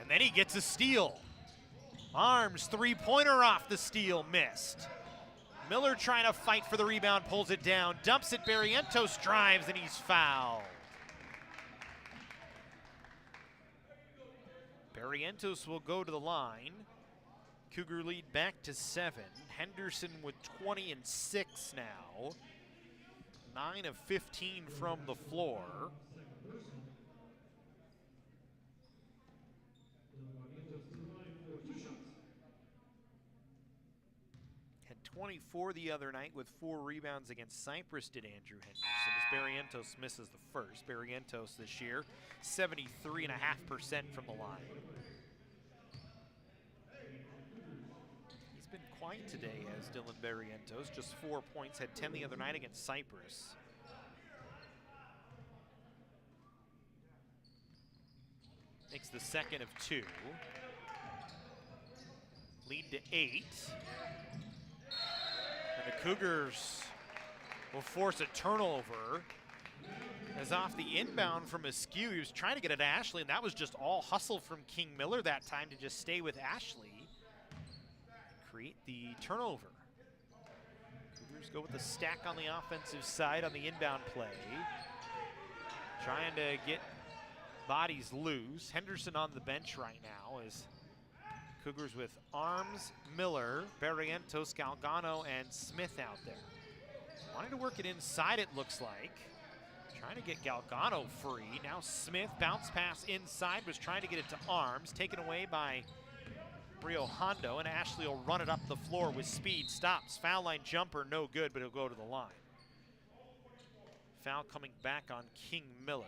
And then he gets a steal. Arms, three-pointer off the steal, missed. Miller trying to fight for the rebound, pulls it down, dumps it, Barrientos drives, and he's fouled. Barrientos will go to the line. Cougar lead back to 7. Henderson with 20 and 6 now. 9 of 15 from the floor. Had 24 the other night with 4 rebounds against Cyprus, did Andrew Henderson, as Barrientos misses the first. Barrientos this year, 73.5% from the line. He's been quiet today as Dylan Barrientos, just 4 points, had 10 the other night against Cyprus. Makes the second of 2. Lead to 8. And the Cougars will force a turnover. As off the inbound from Askew, he was trying to get it to Ashley, and that was just all hustle from King Miller that time to just stay with Ashley. Create the turnover. Cougars go with the stack on the offensive side on the inbound play. Trying to get bodies loose. Henderson on the bench right now as Cougars with Arms, Miller, Barrientos, Galgano, and Smith out there. Wanting to work it inside, it looks like. Trying to get Galgano free. Now Smith, bounce pass inside, was trying to get it to Arms. Taken away by Rio Hondo, and Ashley will run it up the floor with speed. Stops, foul line jumper, no good, but it'll go to the line. Foul coming back on King Miller.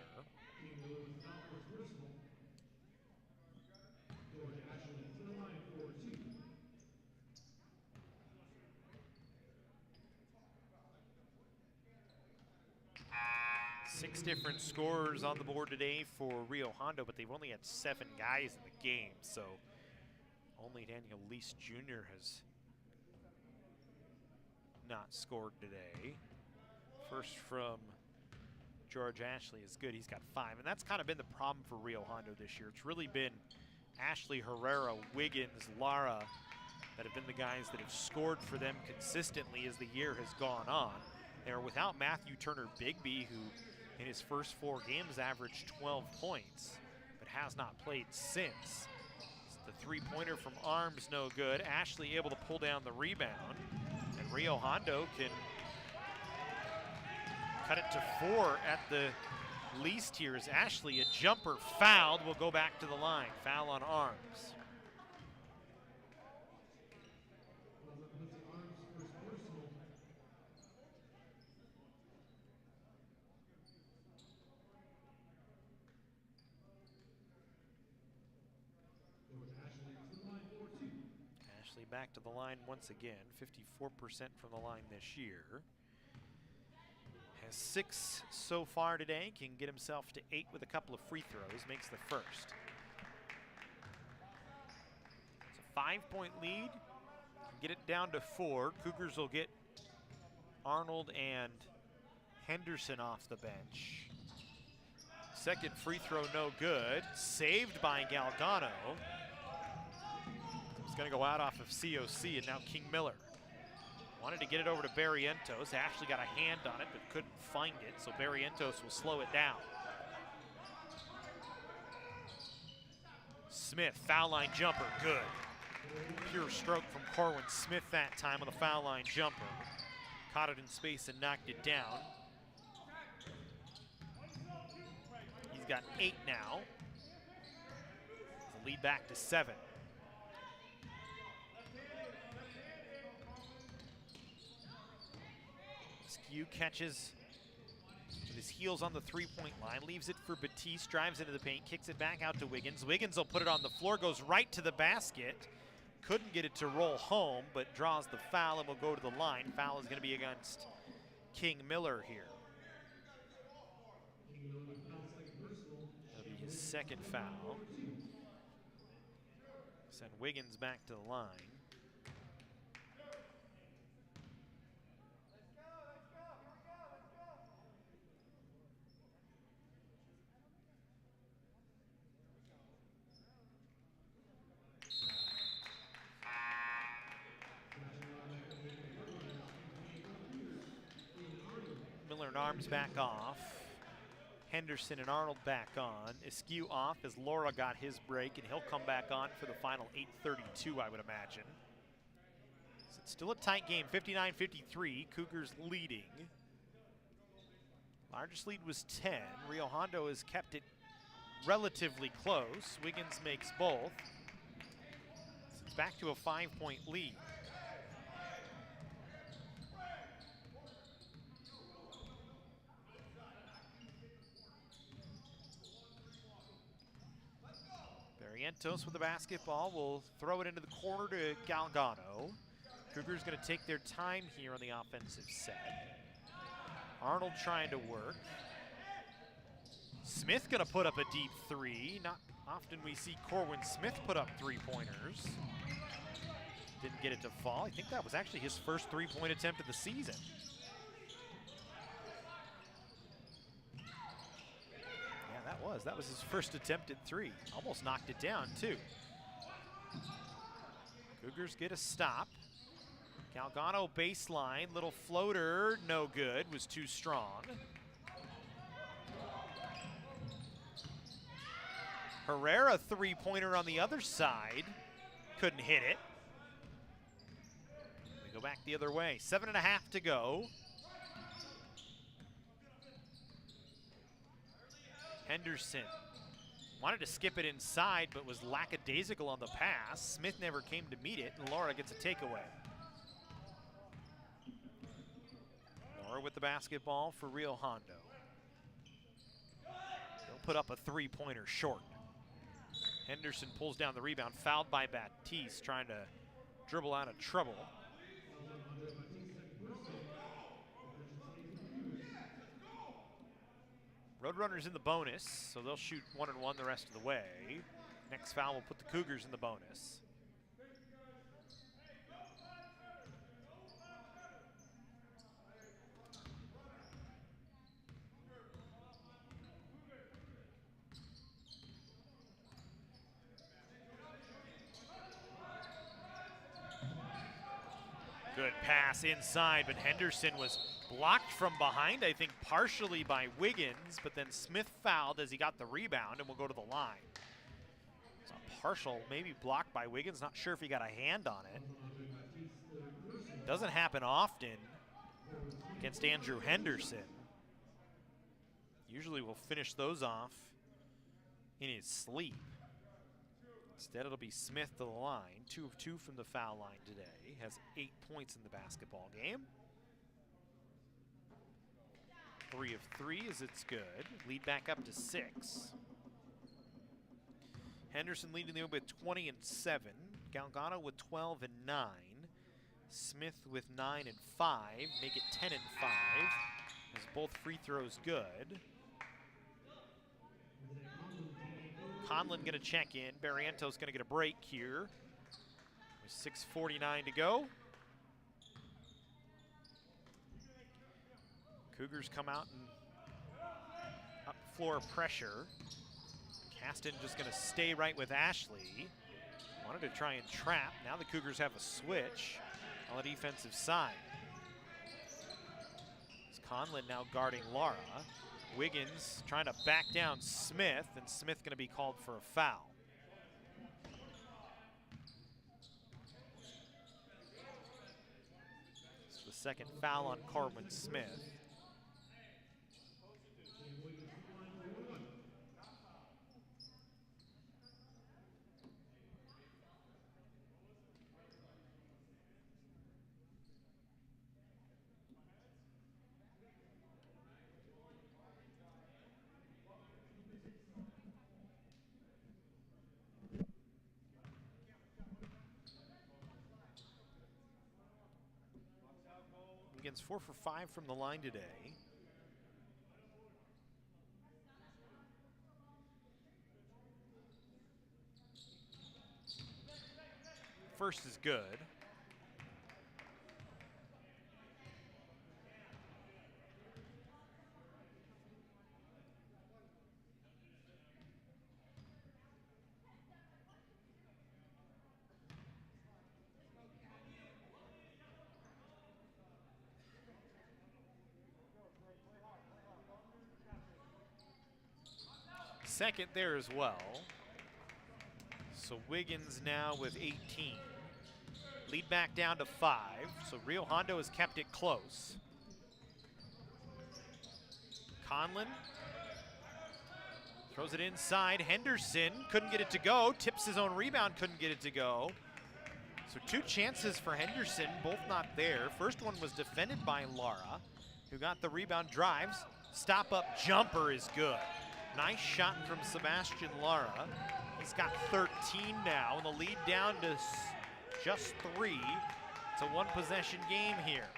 Six different scorers on the board today for Rio Hondo, but they've only had 7 guys in the game, so only Daniel Lease Jr. has not scored today. First from George Ashley is good. He's got 5, and that's kind of been the problem for Rio Hondo this year. It's really been Ashley, Herrera, Wiggins, Lara that have been the guys that have scored for them consistently as the year has gone on. They're without Matthew Turner-Bigby, who in his first 4 games averaged 12 points, but has not played since. The three-pointer from Arms, no good. Ashley able to pull down the rebound, and Rio Hondo can cut it to 4 at the least here as Ashley, a jumper fouled, will go back to the line. Foul on Arms. Back to the line once again, 54% from the line this year. Has 6 so far today, can get himself to 8 with a couple of free throws, makes the first. It's a 5-point lead, get it down to 4. Cougars will get Arnold and Henderson off the bench. Second free throw, no good. Saved by Galgano. Going to go out off of COC, and now King Miller. Wanted to get it over to Barrientos. Ashley got a hand on it, but couldn't find it, so Barrientos will slow it down. Smith, foul line jumper, good. Pure stroke from Corwin Smith that time on the foul line jumper. Caught it in space and knocked it down. He's got 8 now. The lead back to 7. Askew catches with his heels on the three-point line, leaves it for Batiste, drives into the paint, kicks it back out to Wiggins. Wiggins will put it on the floor, goes right to the basket. Couldn't get it to roll home, but draws the foul and will go to the line. Foul is going to be against King Miller here. That'll be his second foul. Send Wiggins back to the line. Miller and Arms back off. Henderson and Arnold back on. Askew off as Laura got his break, and he'll come back on for the final 8:32, I would imagine. So it's still a tight game, 59-53. Cougars leading. Largest lead was 10. Rio Hondo has kept it relatively close. Wiggins makes both. So it's back to a 5-point lead. Barrientos with the basketball will throw it into the corner to Galgano. Cougars going to take their time here on the offensive set. Arnold trying to work. Smith going to put up a deep three. Not often we see Corwin Smith put up three-pointers. Didn't get it to fall. I think that was actually his first three-point attempt of the season. That was his first attempt at three. Almost knocked it down, too. Cougars get a stop. Galgano baseline, little floater, no good, was too strong. Herrera three-pointer on the other side, couldn't hit it. We go back the other way, 7.5 to go. Henderson wanted to skip it inside, but was lackadaisical on the pass. Smith never came to meet it, and Laura gets a takeaway. Laura with the basketball for Rio Hondo. They'll put up a three-pointer short. Henderson pulls down the rebound, fouled by Batiste, trying to dribble out of trouble. Roadrunners in the bonus, so they'll shoot 1-and-1 the rest of the way. Next foul will put the Cougars in the bonus. Good pass inside, but Henderson was blocked from behind, I think partially by Wiggins, but then Smith fouled as he got the rebound and will go to the line. It's a partial, maybe blocked by Wiggins, not sure if he got a hand on it. Doesn't happen often against Andrew Henderson. Usually we'll finish those off in his sleep. Instead it'll be Smith to the line, 2 of 2 from the foul line today, has 8 points in the basketball game. 3 of 3 as it's good. Lead back up to 6. Henderson leading the with 20 and 7. Galgano with 12 and 9. Smith with 9 and 5. Make it 10 and 5. As both free throws good. Conlon gonna check in. Barrientos gonna get a break here. With 6:49 to go. Cougars come out and up floor pressure. Caston just gonna stay right with Ashley. Wanted to try and trap. Now the Cougars have a switch on the defensive side. It's Conlon now guarding Lara. Wiggins trying to back down Smith, and Smith gonna be called for a foul. It's the second foul on Corwin Smith. Cougars 4 for 5 from the line today. First is good. Second there as well. So Wiggins now with 18. Lead back down to 5. So Rio Hondo has kept it close. Conlon throws it inside. Henderson couldn't get it to go. Tips his own rebound, couldn't get it to go. So 2 chances for Henderson, both not there. First one was defended by Lara, who got the rebound, drives. Stop up jumper is good. Nice shot from Sebastian Lara. He's got 13 now, and the lead down to just 3. It's a 1 possession game here.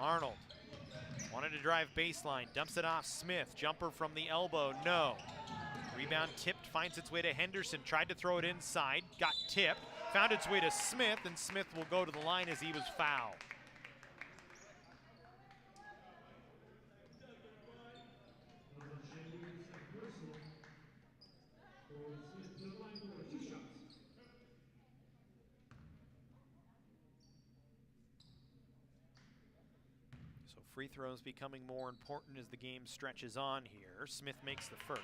Arnold wanted to drive baseline, dumps it off Smith. Jumper from the elbow, no. Rebound tipped, finds its way to Henderson. Tried to throw it inside, got tipped. Found its way to Smith, and Smith will go to the line as he was fouled. Free throws becoming more important as the game stretches on here. Smith makes the first.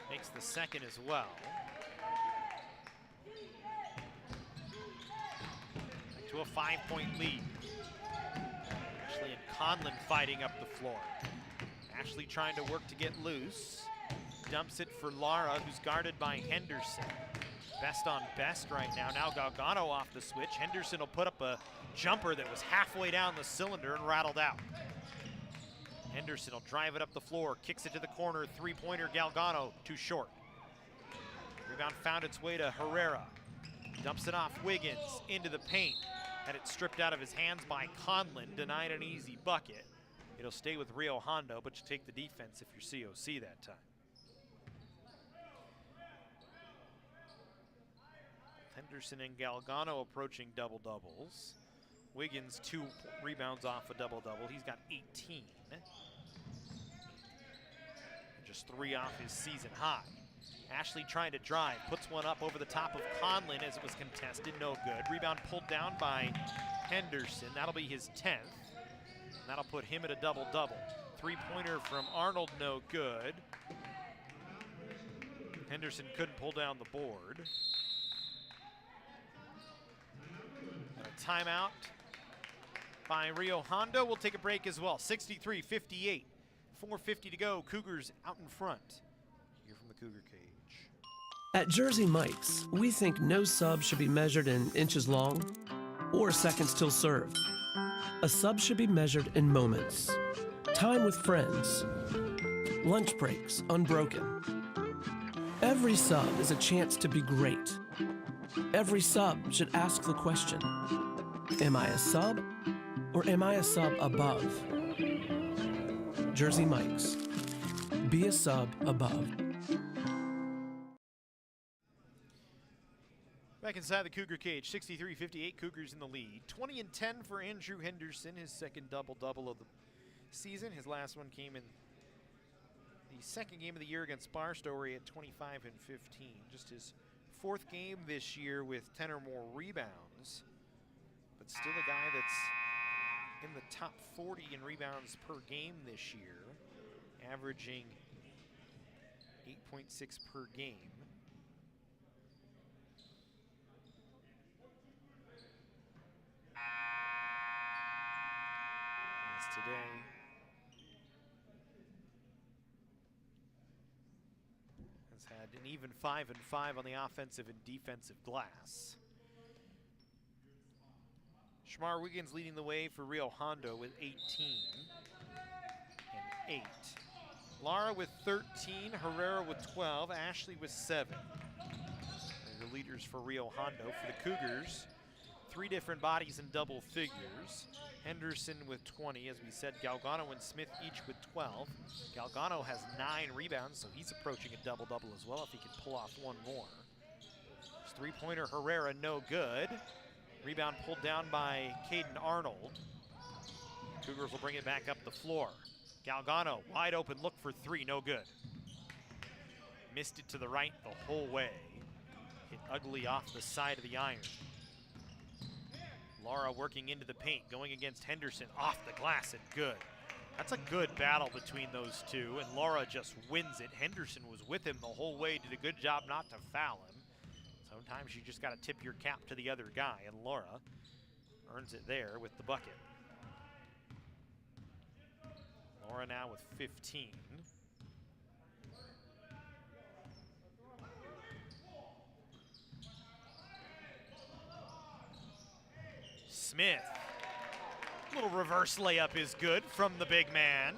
Makes the second as well. Back to a 5-point lead. Ashley and Conlon fighting up the floor. Ashley trying to work to get loose. Dumps it for Lara, who's guarded by Henderson. Best on best right now. Now Galgano off the switch. Henderson will put up a jumper that was halfway down the cylinder and rattled out. Henderson will drive it up the floor, kicks it to the corner, 3-pointer. Galgano, too short. Rebound found its way to Herrera. Dumps it off Wiggins into the paint. Had it stripped out of his hands by Conlon, denied an easy bucket. It'll stay with Rio Hondo, but you take the defense if you're COC that time. Henderson and Galgano approaching double-doubles. Wiggins 2 rebounds off a double-double. He's got 18. And just 3 off his season high. Ashley trying to drive, puts one up over the top of Conlon as it was contested, no good. Rebound pulled down by Henderson. That'll be his 10th. And that'll put him at a double-double. 3-pointer from Arnold, no good. Henderson couldn't pull down the board. And a timeout by Rio Hondo. We'll take a break as well. 63-58, 4:50 to go. Cougars out in front. Here from the Cougar Cage. At Jersey Mike's, we think no sub should be measured in inches long or seconds till served. A sub should be measured in moments. Time with friends. Lunch breaks unbroken. Every sub is a chance to be great. Every sub should ask the question, am I a sub or am I a sub above? Jersey Mike's. Be a sub above. Back inside the Cougar Cage, 63-58, Cougars in the lead. 20 and 10 for Andrew Henderson, his second double-double of the season. His last one came in the second game of the year against Barstow, where he had 25 and 15. Just his 4th game this year with 10 or more rebounds, but still a guy that's in the top 40 in rebounds per game this year, averaging 8.6 per game. Today, has had an even 5 and 5 on the offensive and defensive glass. Shamar Wiggins leading the way for Rio Hondo with 18 and 8. Lara with 13, Herrera with 12, Ashley with 7. They're the leaders for Rio Hondo. For the Cougars, 3 different bodies in double figures. Henderson with 20, as we said, Galgano and Smith each with 12. Galgano has 9 rebounds, so he's approaching a double-double as well if he can pull off one more. Three-pointer Herrera, no good. Rebound pulled down by Caden Arnold. Cougars will bring it back up the floor. Galgano, wide open, look for 3, no good. Missed it to the right the whole way. Hit ugly off the side of the iron. Lara working into the paint, going against Henderson, off the glass and good. That's a good battle between those two, and Lara just wins it. Henderson was with him the whole way, did a good job not to foul him. Sometimes you just got to tip your cap to the other guy, and Lara earns it there with the bucket. Lara now with 15. Smith. Little reverse layup is good from the big man.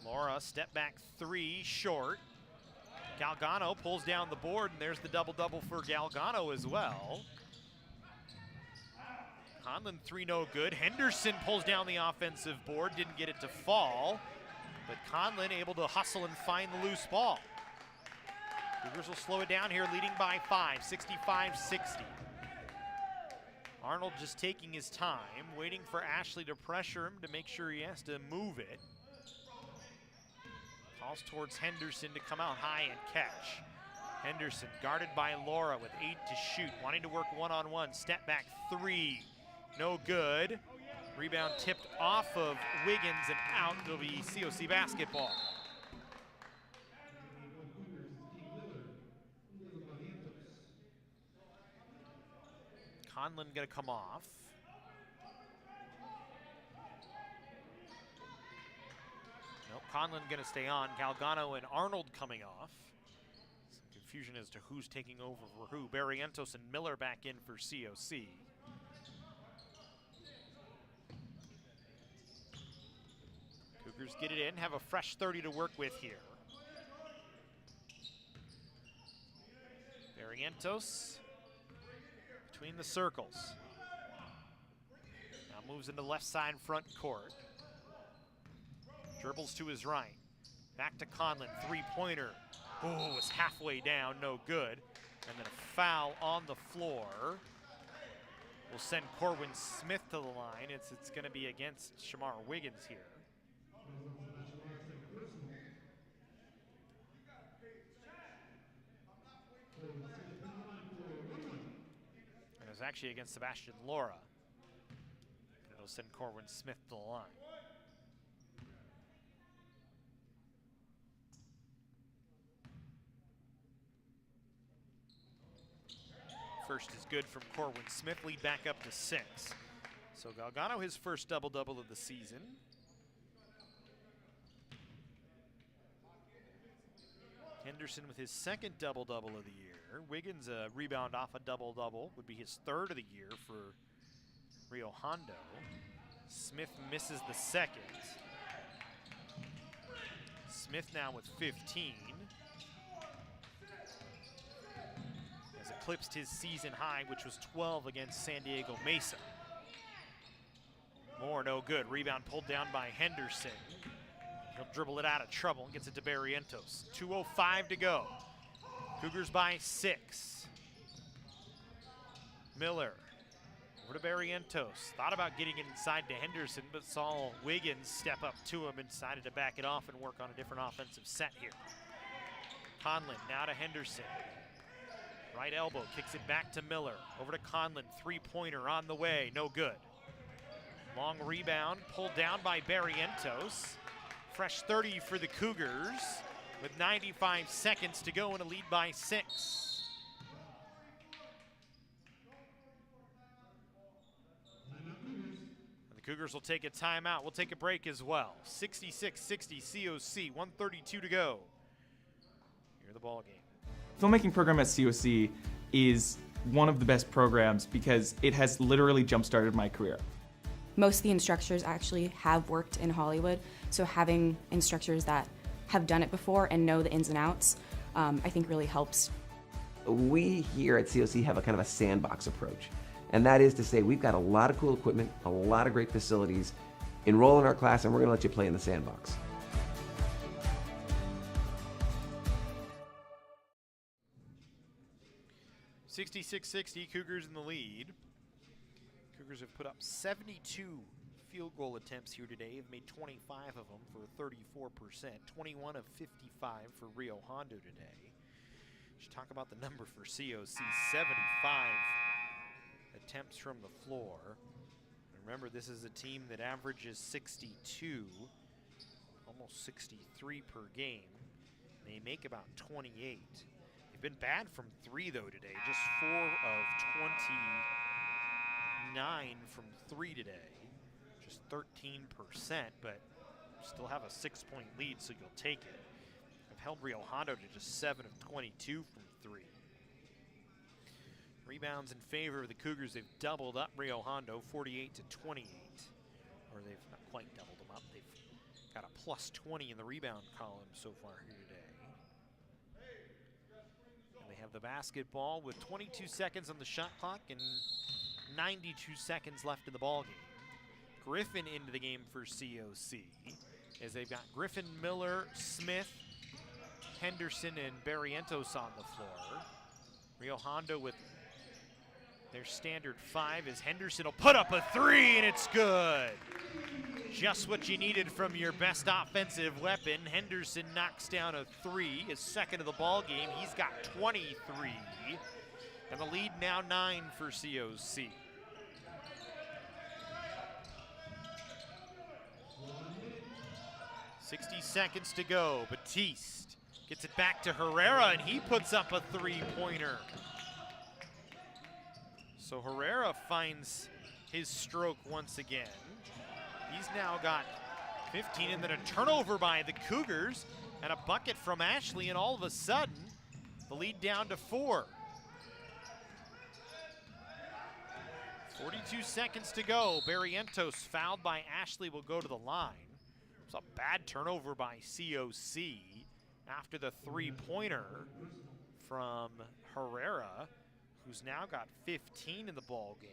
Lara, step back 3, short. Galgano pulls down the board, and there's the double-double for Galgano as well. Conlon 3, no good. Henderson pulls down the offensive board, didn't get it to fall, but Conlon able to hustle and find the loose ball. Cougars will slow it down here, leading by 5, 65-60. Arnold just taking his time, waiting for Ashley to pressure him to make sure he has to move it. Calls towards Henderson to come out high and catch. Henderson guarded by Lara with 8 to shoot, wanting to work one-on-one. Step back 3, no good. Rebound tipped off of Wiggins and out. It'll be COC basketball. Conlon gonna come off. Nope, Conlon gonna stay on. Galgano and Arnold coming off. Some confusion as to who's taking over for who. Barrientos and Miller back in for COC. Cougars get it in, have a fresh 30 to work with here. Barrientos between the circles. Now moves into left side front court. Dribbles to his right. Back to Conlon, 3-pointer. Oh, it's halfway down, no good. And then a foul on the floor. Will send Corwin Smith to the line. It's gonna be against Shamar Wiggins here. And it's actually against Sebastian Lara. It'll send Corwin Smith to the line. First is good from Corwin Smith, lead back up to 6. So Galgano, his first double-double of the season. Henderson with his second double-double of the year. Wiggins, a rebound off a double-double, would be his 3rd of the year for Rio Hondo. Smith misses the 2nd. Smith now with 15. Has eclipsed his season high, which was 12 against San Diego Mesa. Moore, no good. Rebound pulled down by Henderson. He'll dribble it out of trouble and gets it to Barrientos. 2:05 to go. Cougars by 6. Miller over to Barrientos. Thought about getting it inside to Henderson, but saw Wiggins step up to him and decided to back it off and work on a different offensive set here. Conlon now to Henderson. Right elbow, kicks it back to Miller. Over to Conlon, 3-pointer on the way, no good. Long rebound, pulled down by Barrientos. Fresh 30 for the Cougars with 95 seconds to go and a lead by 6. And the Cougars will take a timeout. We'll take a break as well. 66-60 COC, 1:32 to go. Here's the ball game. Filmmaking program at COC is one of the best programs because it has literally jump-started my career. Most of the instructors actually have worked in Hollywood, so having instructors that have done it before and know the ins and outs, I think really helps. We here at COC have a kind of a sandbox approach. And that is to say we've got a lot of cool equipment, a lot of great facilities. Enroll in our class and we're gonna let you play in the sandbox. (66-60), Cougars in the lead. Cougars have put up 72 field goal attempts here today, have made 25 of them for 34%, 21 of 55 for Rio Hondo today. Should talk about the number for COC, 75 attempts from the floor. Remember, this is a team that averages 62, almost 63 per game. They make about 28. They've been bad from three though today, just 4 of 29 from three today, just 13%, but still have a 6-point lead, so you'll take it. I've held Rio Hondo to just 7 of 22 from three. Rebounds in favor of the Cougars. They've doubled up Rio Hondo, 48 to 28. Or they've not quite doubled them up. They've got a plus 20 in the rebound column so far here today. And they have the basketball with 22 seconds on the shot clock and 92 seconds left in the ball game. Griffin into the game for COC, as they've got Griffin, Miller, Smith, Henderson, and Barrientos on the floor. Rio Hondo with their standard 5 as Henderson will put up a 3 and it's good. Just what you needed from your best offensive weapon. Henderson knocks down a 3, his second of the ball game. He's got 23, and the lead now 9 for COC. .60 seconds to go. Batiste gets it back to Herrera, and he puts up a 3-pointer. So Herrera finds his stroke once again. He's now got 15, and then a turnover by the Cougars and a bucket from Ashley, and all of a sudden, the lead down to 4. 42 seconds to go. Barrientos, fouled by Ashley, will go to the line. It's a bad turnover by COC after the 3-pointer from Herrera, who's now got 15 in the ball game.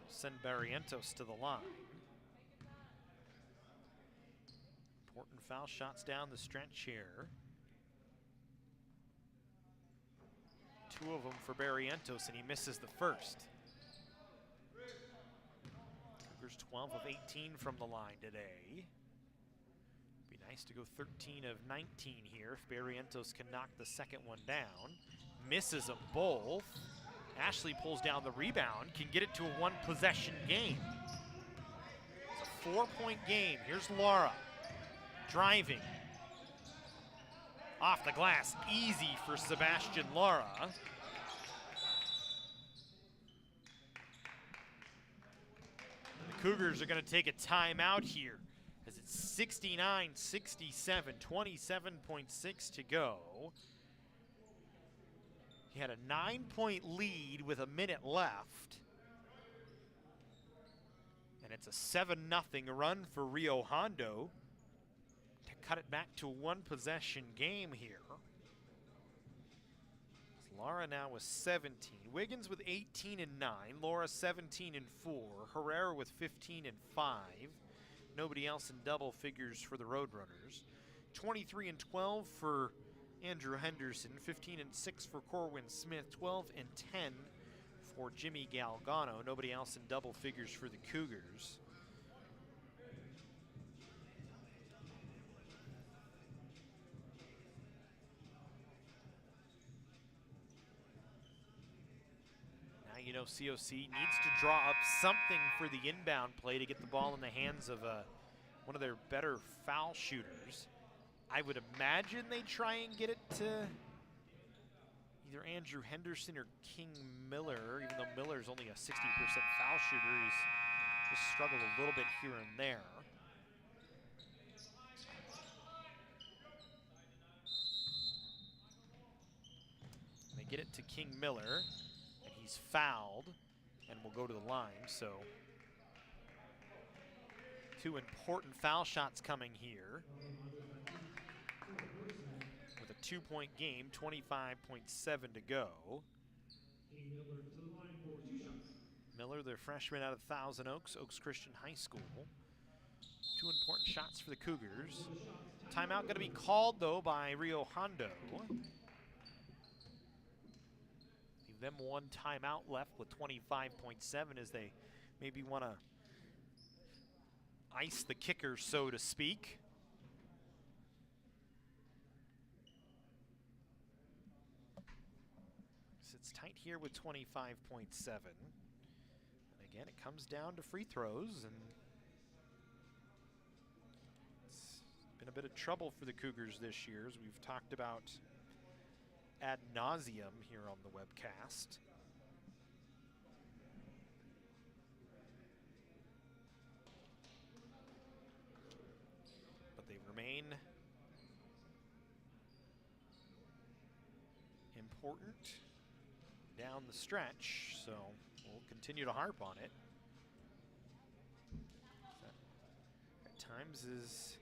Send Barrientos to the line. Important foul shots down the stretch here. 2 of them for Barrientos, and he misses the first. Cougars 12 of 18 from the line today. Be nice to go 13 of 19 here if Barrientos can knock the second one down. Misses them both. Ashley pulls down the rebound, can get it to a 1-possession game. It's a 4-point game. Here's Laura driving. Off the glass, easy for Sebastian Lara. The Cougars are going to take a timeout here as it's 69-67, 27.6 to go. He had a 9-point lead with a minute left. And it's a 7-0 run for Rio Hondo to cut it back to a 1-possession game here. Laura now with 17. Wiggins with 18 and 9. Laura 17 and 4. Herrera with 15 and 5. Nobody else in double figures for the Roadrunners. 23 and 12 for Andrew Henderson. 15 and 6 for Corwin Smith. 12 and 10 for Jimmy Galgano. Nobody else in double figures for the Cougars. You know, COC needs to draw up something for the inbound play to get the ball in the hands of one of their better foul shooters. I would imagine they try and get it to either Andrew Henderson or King Miller, even though Miller's only a 60% foul shooter. He's just struggled a little bit here and there. They get it to King Miller, and he's fouled and will go to the line. So 2 important foul shots coming here. With a 2-point game, 25.7 to go. Miller, the freshman out of Thousand Oaks, Oaks Christian High School. 2 important shots for the Cougars. Timeout going to be called, though, by Rio Hondo. Leave them 1 timeout left with 25.7 as they maybe want to ice the kicker, so to speak. Sits tight here with 25.7. And again, it comes down to free throws, and it's been a bit of trouble for the Cougars this year, as we've talked about ad nauseum here on the webcast. But they remain important down the stretch, so we'll continue to harp on it. That at times has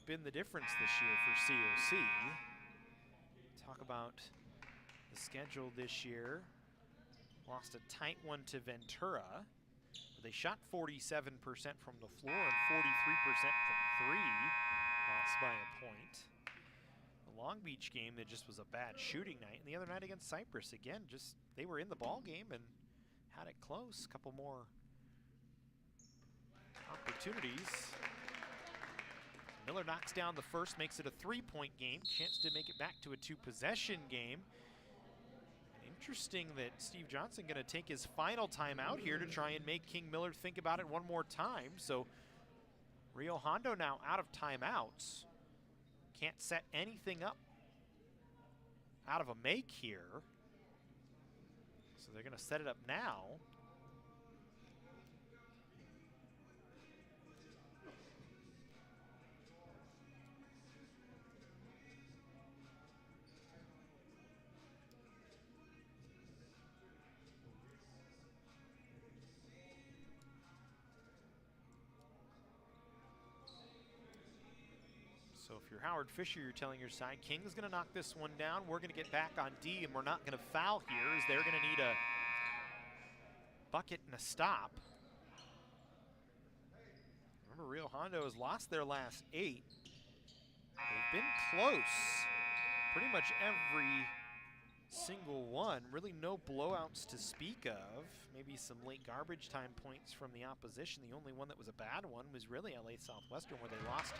been the difference this year for COC. Talk about the schedule this year. Lost a tight one to Ventura. They shot 47% from the floor and 43% from 3. Lost by a point. The Long Beach game, that just was a bad shooting night. And the other night against Cypress, again, just they were in the ball game and had it close. A couple more opportunities. Miller knocks down the first, makes it a 3-point game. Chance to make it back to a 2-possession game. Interesting that Steve Johnson going to take his final timeout here to try and make King Miller think about it one more time. So Rio Hondo now out of timeouts. Can't set anything up out of a make here. So they're going to set it up now. So if you're Howard Fisher, you're telling your side, King's going to knock this one down. We're going to get back on D, and we're not going to foul here, as they're going to need a bucket and a stop. Remember, Rio Hondo has lost their last 8. They've been close pretty much every single one. Really no blowouts to speak of. Maybe some late garbage time points from the opposition. The only one that was a bad one was really LA Southwestern, where they lost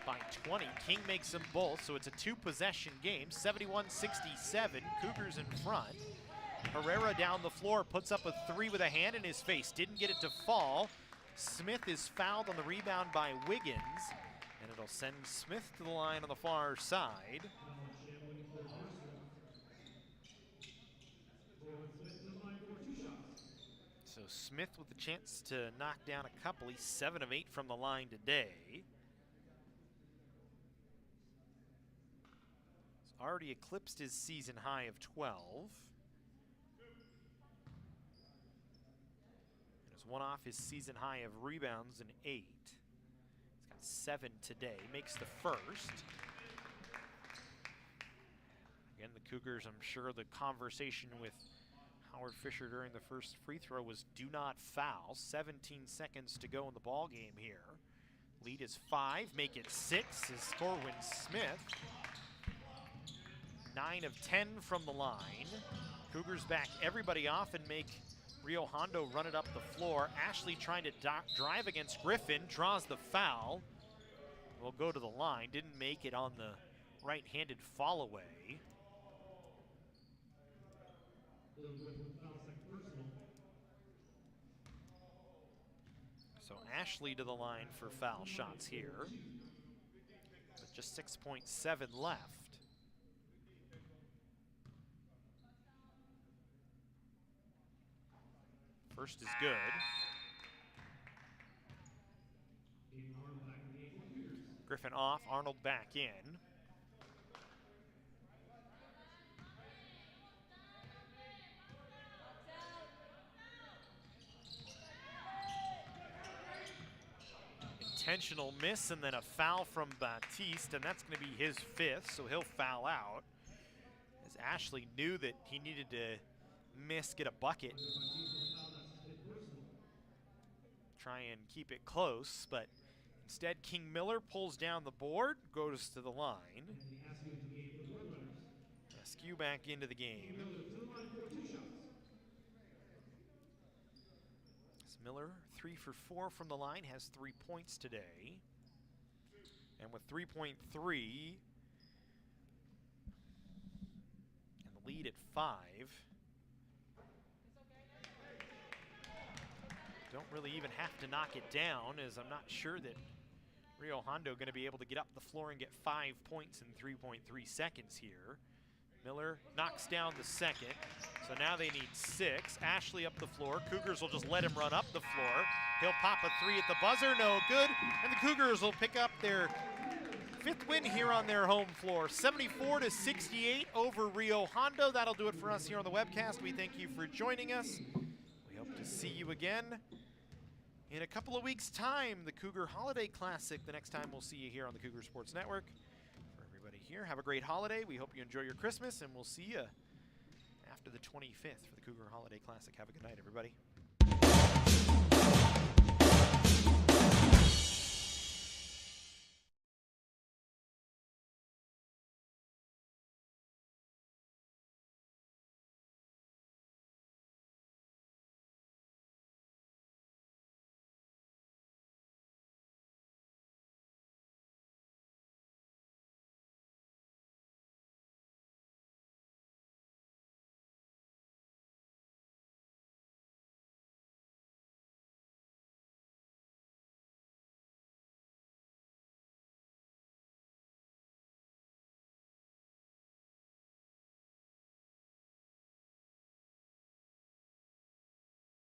by 20. King makes them both, so it's a 2-possession game. 71-67, Cougars in front. Herrera down the floor, puts up a 3 with a hand in his face. Didn't get it to fall. Smith is fouled on the rebound by Wiggins, and it'll send Smith to the line on the far side. So Smith with the chance to knock down a couple. He's 7 of 8 from the line today. He's already eclipsed his season high of 12. And has one off his season high of rebounds and 8. He's got 7 today, makes the first. Again, the Cougars, I'm sure the conversation with Howard Fisher during the first free throw was do not foul. 17 seconds to go in the ball game here. Lead is 5, make it 6 as Corwin Smith. 9 of 10 from the line. Cougars back everybody off and make Rio Hondo run it up the floor. Ashley trying to drive against Griffin, draws the foul. Will go to the line, didn't make it on the right-handed fall away. So Ashley to the line for foul shots here, with just 6.7 left. First is good. Griffin off, Arnold back in. Intentional miss and then a foul from Baptiste, and that's going to be his 5th, so he'll foul out. As Ashley knew that he needed to miss, get a bucket. Try and keep it close, but instead King Miller pulls down the board, goes to the line. Askew back into the game. As Miller, 3 for 4 from the line, has 3 points today. And with 3.3 and the lead at 5. Don't really even have to knock it down, as I'm not sure that Rio Hondo going to be able to get up the floor and get 5 points in 3.3 seconds here. Miller knocks down the second, so now they need 6. Ashley up the floor. Cougars will just let him run up the floor. He'll pop a 3 at the buzzer, no good, and the Cougars will pick up their 5th win here on their home floor, 74-68 over Rio Hondo. That'll do it for us here on the webcast. We thank you for joining us. We hope to see you again in a couple of weeks' time, the Cougar Holiday Classic. The next time we'll see you here on the Cougar Sports Network. For everybody here, have a great holiday. We hope you enjoy your Christmas, and we'll see you after the 25th for the Cougar Holiday Classic. Have a good night, everybody.